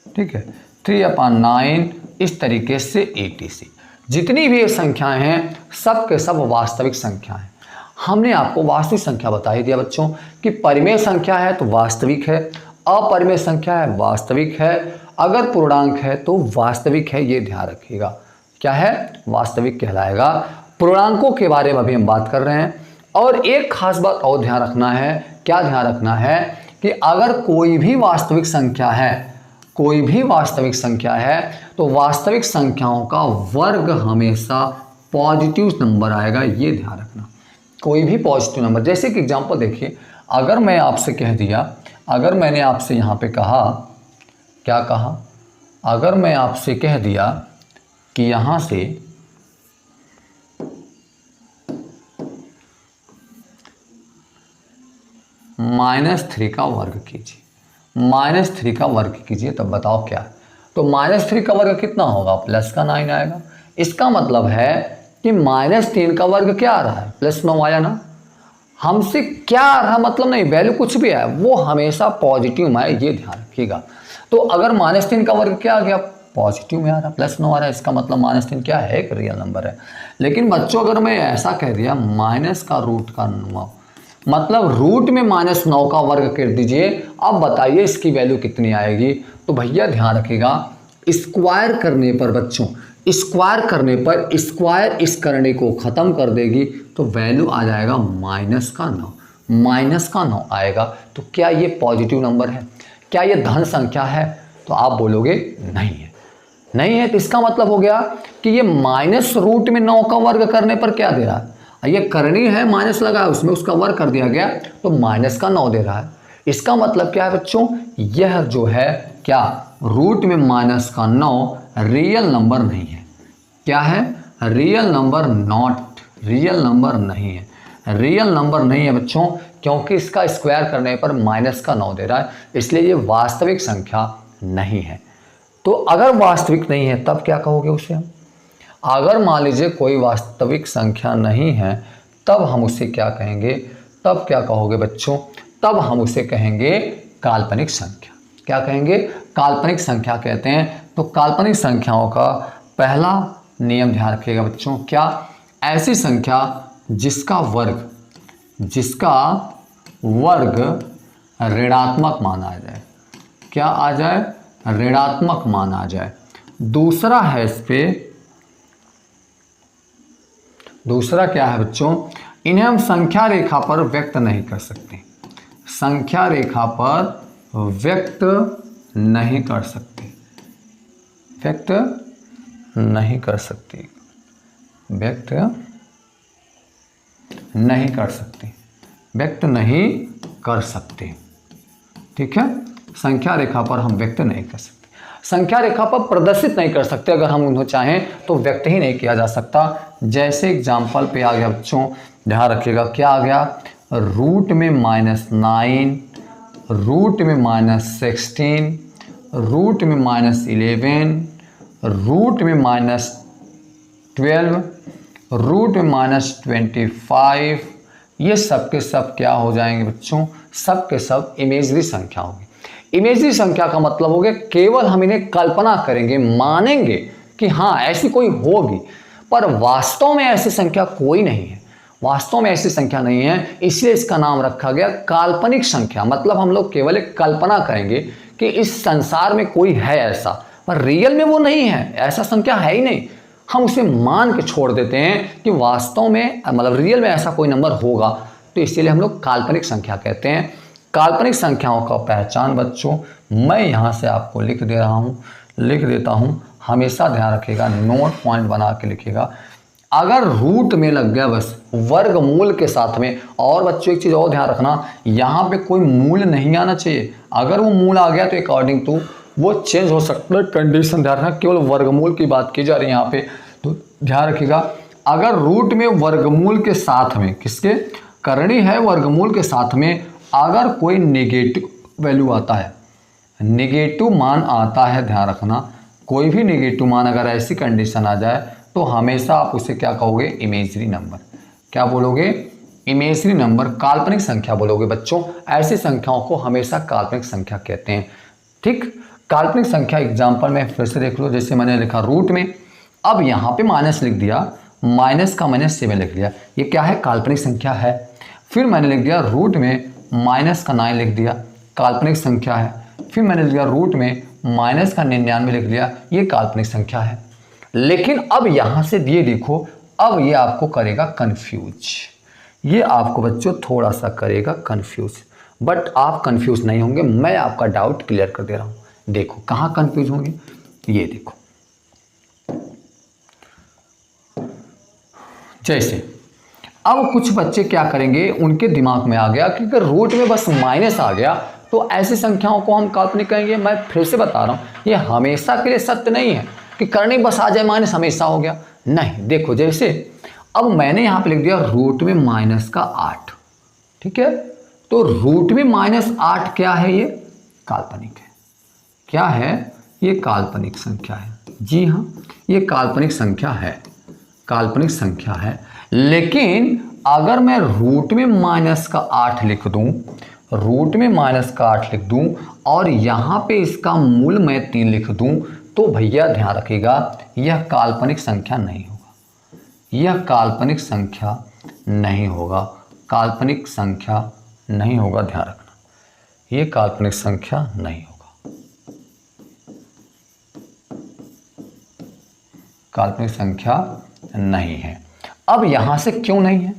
ठीक है, 3/9, इस तरीके से etc। जितनी भी ये संख्याएं हैं सब के सब वास्तविक संख्या हैं। हमने आपको वास्तविक संख्या बता ही दिया बच्चों कि परिमेय संख्या है तो वास्तविक है, अपरिमेय संख्या है वास्तविक है, अगर पूर्णांक है तो वास्तविक है, ये ध्यान रखिएगा। क्या है? वास्तविक कहलाएगा। पूर्णांकों के बारे में अभी हम बात कर रहे हैं। और एक खास बात और ध्यान रखना है। क्या ध्यान रखना है? कि अगर कोई भी वास्तविक संख्या है, कोई भी वास्तविक संख्या है, तो वास्तविक संख्याओं का वर्ग हमेशा पॉजिटिव नंबर आएगा, ये ध्यान रखना। कोई भी पॉजिटिव नंबर, जैसे कि एग्जांपल देखिए, अगर मैं आपसे कह दिया, अगर मैंने आपसे यहाँ पे कहा, क्या कहा? अगर मैं आपसे कह दिया कि यहाँ से -3 का वर्ग कीजिए, -3 का वर्ग कीजिए, तब बताओ क्या? तो -3 का वर्ग कितना होगा? +9 आएगा। इसका मतलब है कि -3 का वर्ग क्या आ रहा है? +9 आया ना। हमसे क्या आ रहा मतलब नहीं, वैल्यू कुछ भी है वो हमेशा पॉजिटिव में आए, ये ध्यान रखिएगा। तो अगर -3 का वर्ग क्या आ गया? पॉजिटिव में आ रहा, +9 आ रहा है, इसका मतलब -3 क्या है? एक रियल नंबर है। लेकिन बच्चों अगर मैं ऐसा कह दिया -√9, मतलब रूट में -9 का वर्ग कर दीजिए, अब बताइए इसकी वैल्यू कितनी आएगी? तो भैया ध्यान रखिएगा, स्क्वायर करने पर बच्चों, स्क्वायर करने पर स्क्वायर इस करने को ख़त्म कर देगी, तो वैल्यू आ जाएगा -9 आएगा। तो क्या ये पॉजिटिव नंबर है? क्या ये धन संख्या है? तो आप बोलोगे नहीं है, नहीं है। तो इसका मतलब हो गया कि ये -√9 का वर्ग करने पर क्या दे रहा है? ये करनी है, माइनस लगा है उसमें, उसका वर्ग कर दिया गया तो -9 दे रहा है। इसका मतलब क्या है बच्चों? यह जो है क्या रूट में -9 रियल नंबर नहीं है। क्या है? रियल नंबर रियल नंबर नहीं है, रियल नंबर नहीं है बच्चों, क्योंकि इसका स्क्वायर करने पर -9 दे रहा है, इसलिए ये वास्तविक संख्या नहीं है। तो अगर वास्तविक नहीं है तब क्या कहोगे उसे हम? अगर मान लीजिए कोई वास्तविक संख्या नहीं है, तब हम उसे क्या कहेंगे? तब क्या कहोगे बच्चों? तब हम उसे कहेंगे काल्पनिक संख्या। क्या कहेंगे? काल्पनिक संख्या कहते हैं। तो काल्पनिक संख्याओं का पहला नियम ध्यान रखिएगा बच्चों। क्या? ऐसी संख्या जिसका वर्ग ऋणात्मक माना जाए। क्या आ जाए? ऋणात्मक माना जाए। दूसरा है इस पे, दूसरा क्या है बच्चों? इन्हें हम संख्या रेखा पर व्यक्त नहीं कर सकते, संख्या रेखा पर व्यक्त नहीं कर सकते, व्यक्त नहीं कर सकते, व्यक्त नहीं कर सकते, व्यक्त नहीं कर सकते। ठीक है, संख्या रेखा पर हम व्यक्त नहीं कर सकते, संख्या रेखा पर प्रदर्शित नहीं कर सकते। अगर हम उन्हें चाहें तो व्यक्त ही नहीं किया जा सकता। जैसे एग्जाम्पल पे आ गया बच्चों, ध्यान रखिएगा, क्या आ गया? रूट में -9, रूट में -16, रूट में -11, रूट में -12, रूट में -25, ये सब के सब क्या हो जाएंगे बच्चों? सब के सब इमेजरी संख्या होगी। इमेजरी संख्या का मतलब हो गया केवल हम इन्हें कल्पना करेंगे, मानेंगे कि हाँ ऐसी कोई होगी, पर वास्तव में ऐसी संख्या कोई नहीं है, वास्तव में ऐसी संख्या नहीं है, इसलिए इसका नाम रखा गया काल्पनिक संख्या। मतलब हम लोग केवल एक कल्पना करेंगे कि इस संसार में कोई है ऐसा, पर रियल में वो नहीं है, ऐसा संख्या है ही नहीं। हम उसे मान के छोड़ देते हैं कि वास्तव में मतलब रियल में ऐसा कोई नंबर होगा, तो इसीलिए हम लोग काल्पनिक संख्या कहते हैं। काल्पनिक संख्याओं का पहचान बच्चों मैं यहाँ से आपको लिख देता हूँ, हमेशा ध्यान रखिएगा, नोट पॉइंट बना के लिखिएगा। अगर रूट में लग गया बस वर्गमूल के साथ में, और बच्चों एक चीज़ और ध्यान रखना, यहाँ पे कोई मूल नहीं आना चाहिए। अगर वो मूल आ गया तो अकॉर्डिंग टू वो चेंज हो सकता है कंडीशन, ध्यान रखना, केवल वर्गमूल की बात की जा रही है यहाँ पे, तो ध्यान रखिएगा। अगर रूट में वर्गमूल के साथ में, किसके करनी है, वर्गमूल के साथ में अगर कोई नेगेटिव वैल्यू आता है, नेगेटिव मान आता है, ध्यान रखना, कोई भी नेगेटिव मान अगर ऐसी कंडीशन आ जाए तो हमेशा आप उसे क्या कहोगे? Imagery number. क्या बोलोगे? इमेजिनरी नंबर काल्पनिक संख्या बोलोगे बच्चों, ऐसी संख्याओं को हमेशा काल्पनिक संख्या कहते हैं। ठीक, काल्पनिक संख्या एग्जाम्पल में फिर से देख लो, जैसे मैंने लिखा रूट में, अब यहाँ पे माइनस लिख दिया, माइनस का मैंने 7 लिख दिया, ये क्या है, काल्पनिक संख्या है। फिर मैंने लिख दिया रूट में माइनस का 9 लिख दिया, काल्पनिक संख्या है। फिर मैंने लिख दिया रूट में माइनस का 99 लिख दिया, ये काल्पनिक संख्या है। लेकिन अब यहाँ से ये देखो, अब ये आपको करेगा कंफ्यूज, ये आपको बच्चों थोड़ा सा करेगा कंफ्यूज, बट आप कंफ्यूज नहीं होंगे, मैं आपका डाउट क्लियर कर दे रहा हूँ। देखो कहाँ कंफ्यूज होंगे, ये देखो, जैसे अब कुछ बच्चे क्या करेंगे, उनके दिमाग में आ गया कि अगर रूट में बस माइनस आ गया तो ऐसी संख्याओं को हम काल्पनिक कहेंगे। मैं फिर से बता रहा हूँ, ये हमेशा के लिए सत्य नहीं है कि करने बस आ जाए माइनस हमेशा हो गया, नहीं। देखो जैसे अब मैंने यहाँ पे लिख दिया रूट में माइनस का 8, ठीक है, तो रूट में -8 क्या है, ये काल्पनिक है। क्या है, ये काल्पनिक संख्या है। जी हाँ, ये काल्पनिक संख्या है, काल्पनिक संख्या है। लेकिन अगर मैं रूट में -8 लिख दूं, रूट में -8 लिख दूं और यहाँ पे इसका मूल मैं 3 लिख दूं, तो भैया ध्यान रखिएगा, यह काल्पनिक संख्या नहीं होगा, यह काल्पनिक संख्या नहीं होगा, काल्पनिक संख्या नहीं होगा, ध्यान रखना, ये काल्पनिक संख्या नहीं होगा, काल्पनिक संख्या नहीं है। अब यहाँ से क्यों नहीं है,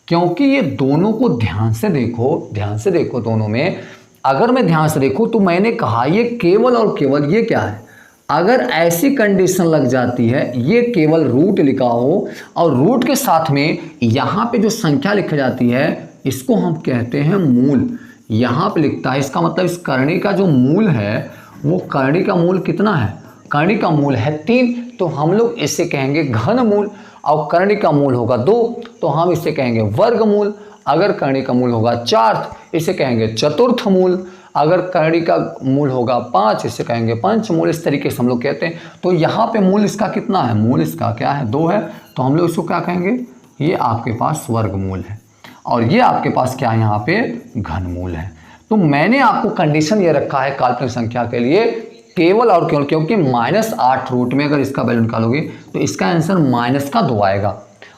क्योंकि ये दोनों को ध्यान से देखो, ध्यान से देखो दोनों में, अगर मैं ध्यान से देखूं तो मैंने कहा ये केवल और केवल ये क्या है, अगर ऐसी कंडीशन लग जाती है, ये केवल रूट लिखा हो और रूट के साथ में यहाँ पे जो संख्या लिखी जाती है इसको हम कहते हैं मूल, यहाँ पे लिखता है, इसका मतलब इस करणी का जो मूल है वो करणी का मूल कितना है, करणी का मूल है 3, तो हम लोग इसे कहेंगे घनमूल। और करणी का मूल होगा 2 तो हम इसे कहेंगे वर्गमूल। अगर करणी का मूल होगा 4 इसे कहेंगे चतुर्थ मूल। अगर करणी का मूल होगा 5 इसे कहेंगे पंचमूल। इस तरीके से हम लोग कहते हैं। तो यहाँ पे मूल इसका कितना है, मूल इसका क्या है 2 है, तो हम लोग इसको क्या कहेंगे, ये आपके पास वर्गमूल है और ये आपके पास क्या है यहाँ पे घनमूल है। तो मैंने आपको कंडीशन ये रखा है काल्पनिक संख्या के लिए केवल और केवल, क्योंकि -8 रूट में अगर इसका वैल्यू निकालोगे तो इसका आंसर माइनस का 2 आएगा,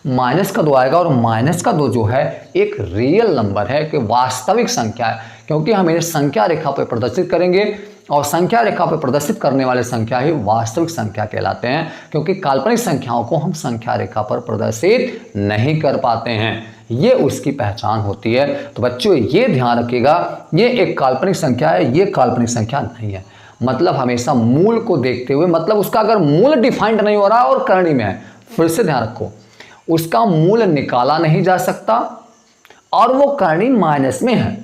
माइनस का 2 आएगा। और माइनस का 2 जो है एक रियल नंबर है, कि वास्तविक संख्या है, क्योंकि हम इन्हें संख्या रेखा पर प्रदर्शित करेंगे और संख्या रेखा पर प्रदर्शित करने वाले संख्या ही वास्तविक संख्या कहलाते हैं, क्योंकि काल्पनिक संख्याओं को हम संख्या रेखा पर प्रदर्शित नहीं कर पाते हैं, ये उसकी पहचान होती है। तो बच्चों ये ध्यान रखिएगा, ये एक काल्पनिक संख्या है, ये काल्पनिक संख्या नहीं है। मतलब हमेशा मूल को देखते हुए, मतलब उसका अगर मूल डिफाइंड नहीं हो रहा और करणी में है, फिर से ध्यान रखो, उसका मूल निकाला नहीं जा सकता और वो करणी माइनस में है,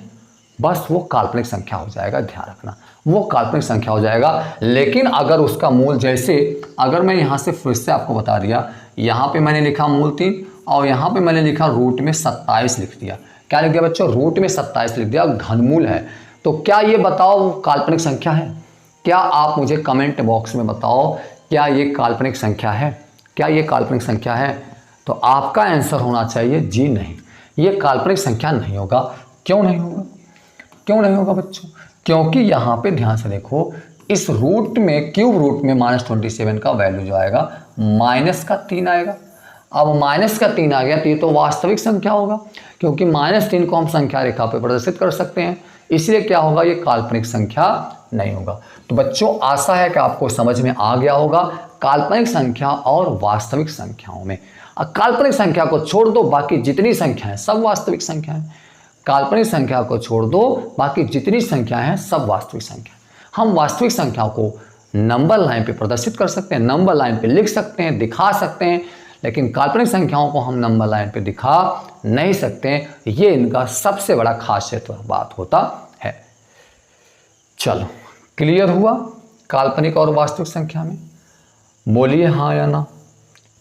बस वो काल्पनिक संख्या हो जाएगा, ध्यान रखना, वो काल्पनिक संख्या हो जाएगा। लेकिन अगर उसका मूल, जैसे अगर मैं यहाँ से फिर से आपको बता दिया, यहाँ पे मैंने लिखा मूल 3 और यहाँ पे मैंने लिखा रूट में 27 लिख दिया। क्या लिख दिया बच्चों, रूट में 27 लिख दिया, घनमूल है। तो क्या ये बताओ वो काल्पनिक संख्या है? क्या आप मुझे कमेंट बॉक्स में बताओ, क्या ये काल्पनिक संख्या है? क्या ये काल्पनिक संख्या है? तो आपका आंसर होना चाहिए जी नहीं, ये काल्पनिक संख्या नहीं होगा। क्यों नहीं होगा, क्यों नहीं होगा बच्चों? क्योंकि यहाँ पे ध्यान से देखो, इस रूट में, क्यूब रूट में -27 का वैल्यू जो आएगा -3 आएगा। अब -3 आ गया तो ये तो वास्तविक संख्या होगा, क्योंकि -3 को हम संख्या रेखा पे प्रदर्शित कर सकते हैं, इसलिए क्या होगा, ये काल्पनिक संख्या नहीं होगा। तो बच्चों आशा है कि आपको समझ में आ गया होगा काल्पनिक संख्या और वास्तविक संख्याओं में। काल्पनिक संख्या को छोड़ दो, बाकी जितनी संख्या है सब वास्तविक संख्या है। काल्पनिक संख्या को छोड़ दो, बाकी जितनी संख्या है सब वास्तविक संख्या। हम वास्तविक संख्या को नंबर लाइन पे प्रदर्शित कर सकते हैं, नंबर लाइन पे लिख सकते हैं, दिखा सकते हैं, लेकिन काल्पनिक संख्याओं को हम नंबर लाइन पे दिखा नहीं सकते। ये इनका सबसे बड़ा खासियत बात होता है। चलो क्लियर हुआ काल्पनिक और वास्तविक संख्या में? बोलिए हाँ या ना,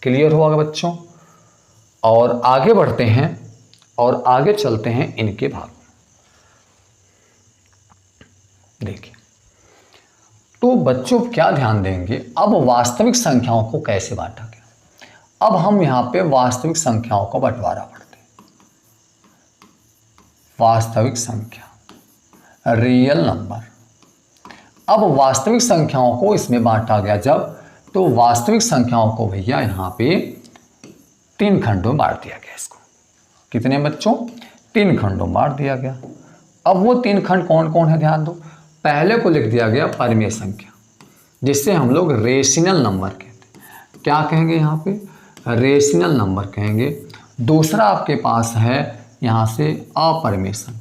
क्लियर हुआ बच्चों? और आगे बढ़ते हैं और आगे चलते हैं इनके भाग। देखिए तो बच्चों क्या ध्यान देंगे, अब वास्तविक संख्याओं को कैसे बांटा गया। अब हम यहाँ पे वास्तविक संख्याओं का बंटवारा पढ़ते हैं। वास्तविक संख्या, रियल नंबर। अब वास्तविक संख्याओं को इसमें बांटा गया जब, तो वास्तविक संख्याओं को भैया यहाँ पे 3 खंडों में बांट दिया गया। इसको कितने बच्चों? 3 खंडों में बांट दिया गया। अब वो 3 खंड कौन कौन है ध्यान दो। पहले को लिख दिया गया परिमेय संख्या, जिससे हम लोग रेशनल नंबर कहते हैं। क्या कहेंगे यहाँ पे? रेशनल नंबर कहेंगे। दूसरा आपके पास है यहाँ से अपरिमेय संख्या।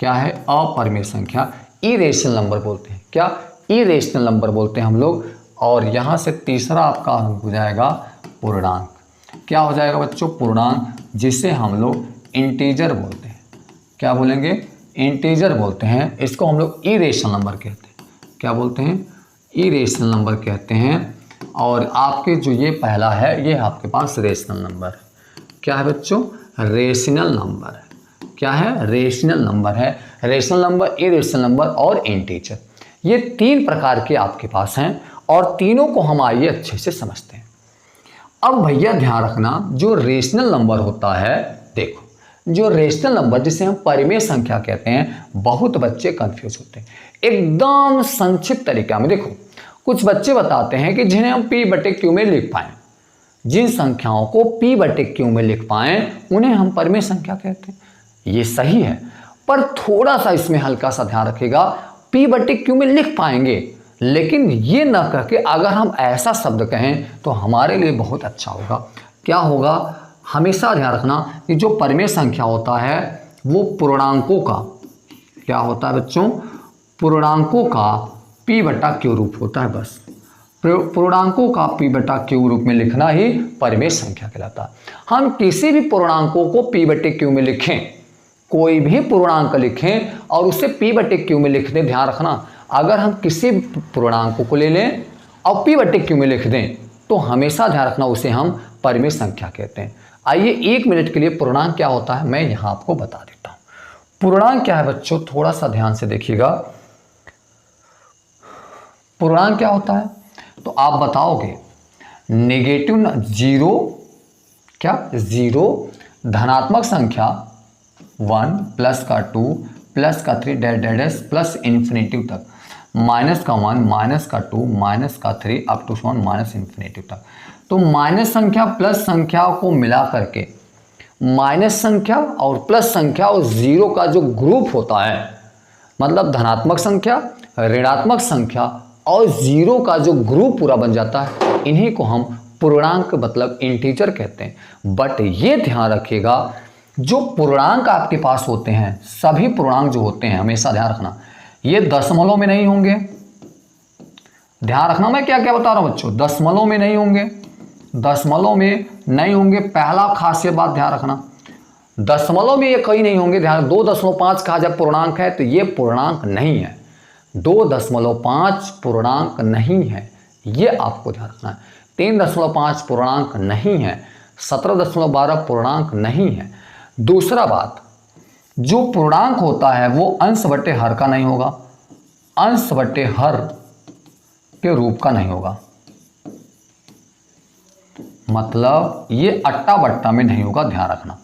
क्या है? अपरिमेय संख्या, इरेशनल नंबर बोलते हैं। क्या? इरेशनल नंबर बोलते हैं हम लोग। और यहाँ से तीसरा आपका हो जाएगा पूर्णांक। क्या हो जाएगा बच्चों? पूर्णांक, जिसे हम लोग इंटीजर बोलते हैं। क्या बोलेंगे? इंटीजर बोलते हैं। इसको हम लोग इरेशनल नंबर कहते हैं। क्या बोलते हैं? इरेशनल नंबर कहते हैं। और आपके जो ये पहला है, ये आपके पास रेशनल नंबर है। क्या है बच्चों? रेशनल नंबर है। क्या है? रेशनल नंबर है। रेशनल नंबर, इरेशनल नंबर और इंटीजर, ये 3 प्रकार के आपके पास हैं और तीनों को हम आइए अच्छे से समझते हैं। अब भैया ध्यान रखना, जो रेशनल नंबर होता है, देखो जो रेशनल नंबर जिसे हम परिमेय संख्या कहते हैं, बहुत बच्चे कंफ्यूज होते हैं। एकदम संक्षिप्त तरीका में देखो, कुछ बच्चे बताते हैं कि जिन्हें हम P/Q में लिख पाएं, जिन संख्याओं को P/Q में लिख पाएं उन्हें हम परिमेय संख्या कहते हैं। ये सही है, पर थोड़ा सा इसमें हल्का सा ध्यान रखिएगा। P/Q में लिख पाएंगे, लेकिन ये ना कह के अगर हम ऐसा शब्द कहें तो हमारे लिए बहुत अच्छा होगा। क्या होगा? हमेशा ध्यान रखना कि जो परिमेय संख्या होता है वो पूर्णांकों का, क्या होता है बच्चों? पूर्णांकों का P/Q रूप होता है। बस पूर्णांकों का P/Q रूप में लिखना ही परिमेय संख्या कहलाता है। हम किसी भी पूर्णांकों को P/Q में लिखें, कोई भी पूर्णांक लिखें और उसे P/Q में लिख दें, ध्यान रखना, अगर हम किसी पूर्णांक को ले लें और P/Q में लिख दें तो हमेशा ध्यान रखना उसे हम परिमेय संख्या कहते हैं। आइए 1 मिनट के लिए पूर्णांक क्या होता है मैं यहाँ आपको बता देता हूँ। पूर्णांक क्या है बच्चों? थोड़ा सा ध्यान से देखिएगा। पूर्णांक क्या होता है तो आप बताओगे, नेगेटिव 0, क्या 0, धनात्मक संख्या 1, प्लस का 2, प्लस का 3 डैश प्लस इन्फिनिटी तक, माइनस का 1, माइनस का 2, माइनस का 3 अप टू 1 माइनस इन्फिनिटी तक। तो माइनस संख्या प्लस संख्या को मिला करके, माइनस संख्या और प्लस संख्या और 0 का जो ग्रुप होता है, मतलब धनात्मक संख्या, ऋणात्मक संख्या और 0 का जो ग्रुप पूरा बन जाता है, इन्हीं को हम पूर्णांक मतलब इंटीजर कहते हैं। बट ये ध्यान रखिएगा, जो पूर्णांक आपके पास होते हैं, सभी पूर्णांक जो होते हैं, हमेशा ध्यान रखना, ये दशमलव में नहीं होंगे। ध्यान रखना मैं क्या क्या बता रहा हूं बच्चों, दशमलव में नहीं होंगे, दशमलव में नहीं होंगे। पहला खासियत बात ध्यान रखना, दशमलव में ये कहीं नहीं होंगे। ध्यान, 2.5 का जब पूर्णांक है तो ये पूर्णांक नहीं है। 2.5 पूर्णांक नहीं है, ये आपको ध्यान रखना है। 3.5 पूर्णांक नहीं है। 17.12 पूर्णांक नहीं है। दूसरा बात, जो पूर्णांक होता है वो अंश बटे हर का नहीं होगा, अंश बटे हर के रूप का नहीं होगा। मतलब ये अट्टा बट्टा में नहीं होगा, ध्यान रखना।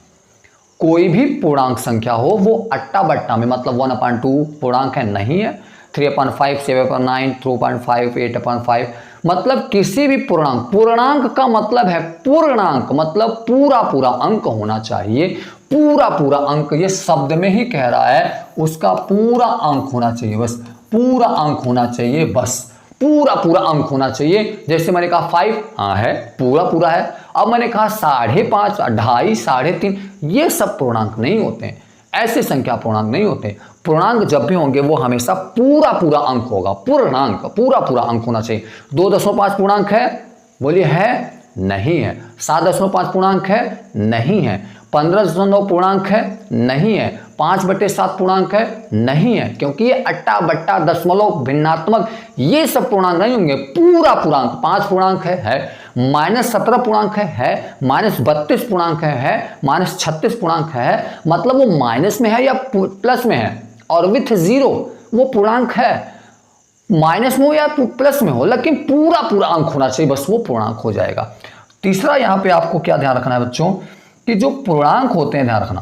कोई भी पूर्णांक संख्या हो वो अट्टा बट्टा में, मतलब 1/2 पूर्णांक है नहीं है, 3/5, 7/9, 2.5, 8/5, मतलब किसी भी पूर्णांक, पूर्णांक का मतलब है पूर्णांक मतलब पूरा पूरा अंक होना चाहिए। पूरा पूरा अंक, ये शब्द में ही कह रहा है, उसका पूरा अंक होना चाहिए, बस पूरा अंक होना चाहिए, बस पूरा पूरा अंक होना चाहिए। जैसे मैंने कहा 5, हाँ है, पूरा पूरा है। अब मैंने कहा 5.5, 2.5, 3.5, ये सब पूर्णांक नहीं होते हैं, ऐसे संख्या पूर्णांक नहीं होते। पूर्णांक जब भी होंगे वो हमेशा पूरा पूरा अंक होगा, पूर्णांक पूरा पूरा अंक होना चाहिए। 2.5 पूर्णांक है, बोलिए है, नहीं है। 7.5 पूर्णांक है, नहीं है। 15.9 पूर्णांक है, नहीं है। 5/7 पूर्णांक है, नहीं है, क्योंकि ये अट्टा बट्टा दशमलव भिन्नात्मक ये सब पूर्णांक नहीं होंगे। पूरा पूर्णांक 5 पूर्णांक है, -17 पूर्णांक है, -32 पूर्णांक है, -36 पूर्णांक है, मतलब वो माइनस में है या प्लस में है, और विथ 0 वो पूर्णांक है, माइनस में हो या प्लस में हो, लेकिन पूरा पूरा अंक होना चाहिए, बस वो पूर्णांक हो जाएगा। तीसरा यहाँ पे आपको क्या ध्यान रखना है बच्चों, कि जो पूर्णांक होते हैं, ध्यान रखना,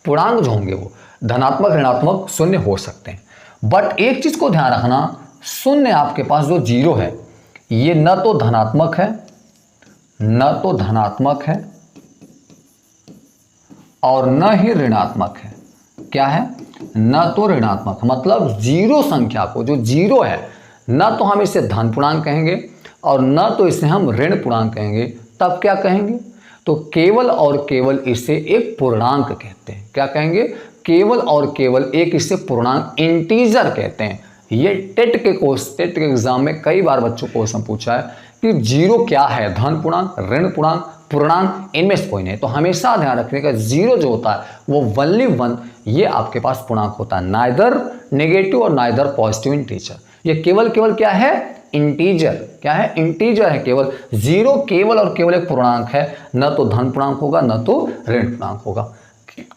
पूर्णांक जो होंगे वो धनात्मक, ऋणात्मक, शून्य हो सकते हैं। बट एक चीज को ध्यान रखना, शून्य आपके पास जो जीरो है ये न तो धनात्मक है, न तो धनात्मक है और न ही ऋणात्मक है। क्या है? न तो ऋणात्मक, मतलब जीरो संख्या को, जो जीरो है, न तो हम इसे धन पूर्णांक कहेंगे और न तो इसे हम ऋण पूर्णांक कहेंगे। तब क्या कहेंगे? तो केवल और केवल इसे एक पूर्णांक कहते हैं। क्या कहेंगे? केवल और केवल एक इसे पूर्णांक, इंटीजर कहते हैं। ये टेट के एग्जाम में कई बार बच्चों को क्वेश्चन पूछा है कि जीरो क्या है, धन पूर्णांक, ऋण पूर्णांक, पूर्णांक, इनमें से कोई नहीं। तो हमेशा ध्यान रखने का, जीरो जो होता है वो ओनली वन, ये आपके पास पूर्णांक होता है, नाइदर नेगेटिव और नाइदर पॉजिटिव इंटीजर। ये केवल केवल क्या है? इंटीजर। क्या है? इंटीजर है केवल। जीरो केवल और केवल एक पूर्णांक है, न तो धन पूर्णांक होगा न तो ऋण पूर्णांक होगा।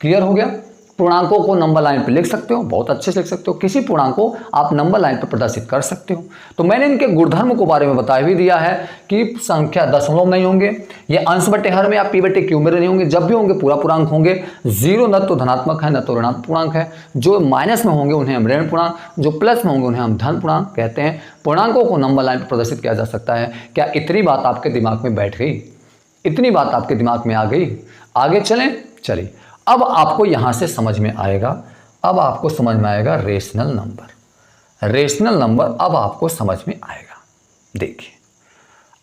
क्लियर हो गया? पूर्णांकों को नंबर लाइन पे लिख सकते हो, बहुत अच्छे से लिख सकते हो। किसी पूर्णांक को आप नंबर लाइन पर प्रदर्शित कर सकते हो। तो मैंने इनके गुणधर्म को बारे में बता भी दिया है कि संख्या दशमलव नहीं होंगे, ये अंश बटे हर में या पी बटे क्यू में नहीं होंगे, जब भी होंगे पूरा पूर्णांक होंगे। जीरो न तो धनात्मक है न तो ऋणात्मक पूर्णांक है। जो माइनस में होंगे उन्हें हम ऋण पूर्णांक, जो प्लस में होंगे उन्हें हम धन पूर्णांक कहते हैं। पूर्णांकों को नंबर लाइन पर प्रदर्शित किया जा सकता है। क्या इतनी बात आपके दिमाग में बैठ गई? इतनी बात आपके दिमाग में आ गई? आगे चलें। चलिए, अब आपको यहां से समझ में आएगा, अब आपको समझ में आएगा रेशनल नंबर। रेशनल नंबर अब आपको समझ में आएगा। देखिए,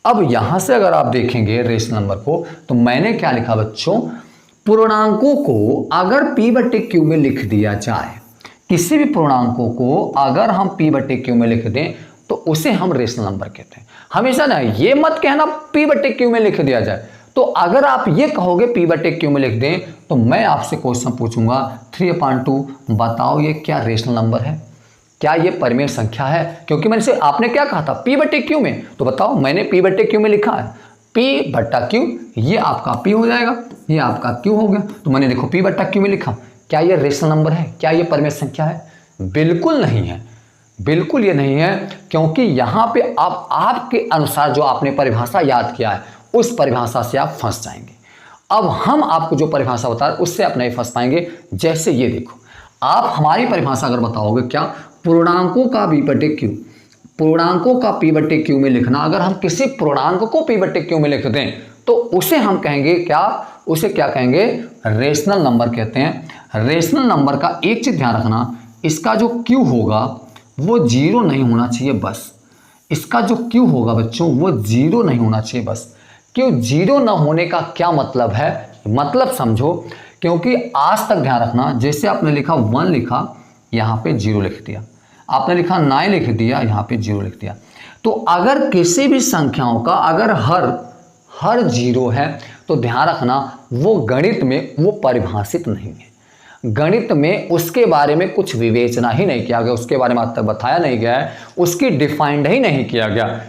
अब यहां से अगर आप देखेंगे रेशनल नंबर को, तो मैंने क्या लिखा बच्चों? पूर्णांकों को अगर पी बटे क्यू में लिख दिया जाए, किसी भी पूर्णांकों को अगर हम पी बटे क्यू में लिख दें तो उसे हम रेशनल नंबर कहते हैं। हमेशा ना ये मत कहना पी बटे क्यू में लिख दिया जाए। तो अगर आप ये कहोगे पी बटे क्यू में लिख दें, तो मैं आपसे क्वेश्चन पूछूंगा 3/2, बताओ ये क्या रेशनल नंबर है? क्या ये परिमेय संख्या है? क्योंकि मैंने से आपने क्या कहा था? पी बटे क्यू में। तो बताओ, मैंने पी बटे क्यू में लिखा है, पी बट्टा क्यू, ये आपका पी हो जाएगा, ये आपका क्यू हो गया। तो मैंने देखो पी बट्टा क्यू में लिखा। क्या ये रेशनल नंबर है? क्या ये परिमेय संख्या है? बिल्कुल नहीं है, बिल्कुल ये नहीं है। क्योंकि यहां पे आप आपके अनुसार जो आपने परिभाषा याद किया है, उस परिभाषा से आप फंस जाएंगे। अब हम आपको जो परिभाषा बता रहे उससे आप नहीं फंस पाएंगे। जैसे ये देखो, आप हमारी परिभाषा अगर बताओगे, क्या? पूर्णांकों का पी बटे क्यू, पूर्णांकों का पी बटे क्यू में लिखना। अगर हम किसी पूर्णांक को पी बटे क्यू में लिख दें तो उसे हम कहेंगे क्या? उसे क्या कहेंगे? रेशनल नंबर कहते हैं। रेशनल नंबर का एक चीज ध्यान रखना, इसका जो क्यू होगा वो जीरो नहीं होना चाहिए बस। इसका जो क्यू होगा बच्चों वो जीरो नहीं होना चाहिए बस। क्यों जीरो ना होने का क्या मतलब है? मतलब समझो, क्योंकि आज तक ध्यान रखना, जैसे आपने लिखा 1 लिखा, यहाँ पे 0 लिख दिया, आपने लिखा 9 लिख दिया, यहाँ पे 0 लिख दिया। तो अगर किसी भी संख्याओं का अगर हर 0 है तो ध्यान रखना वो गणित में वो परिभाषित नहीं है। गणित में उसके बारे में कुछ विवेचना ही नहीं किया गया, उसके बारे में आज तक बताया नहीं गया है, उसकी डिफाइंड ही नहीं किया गया।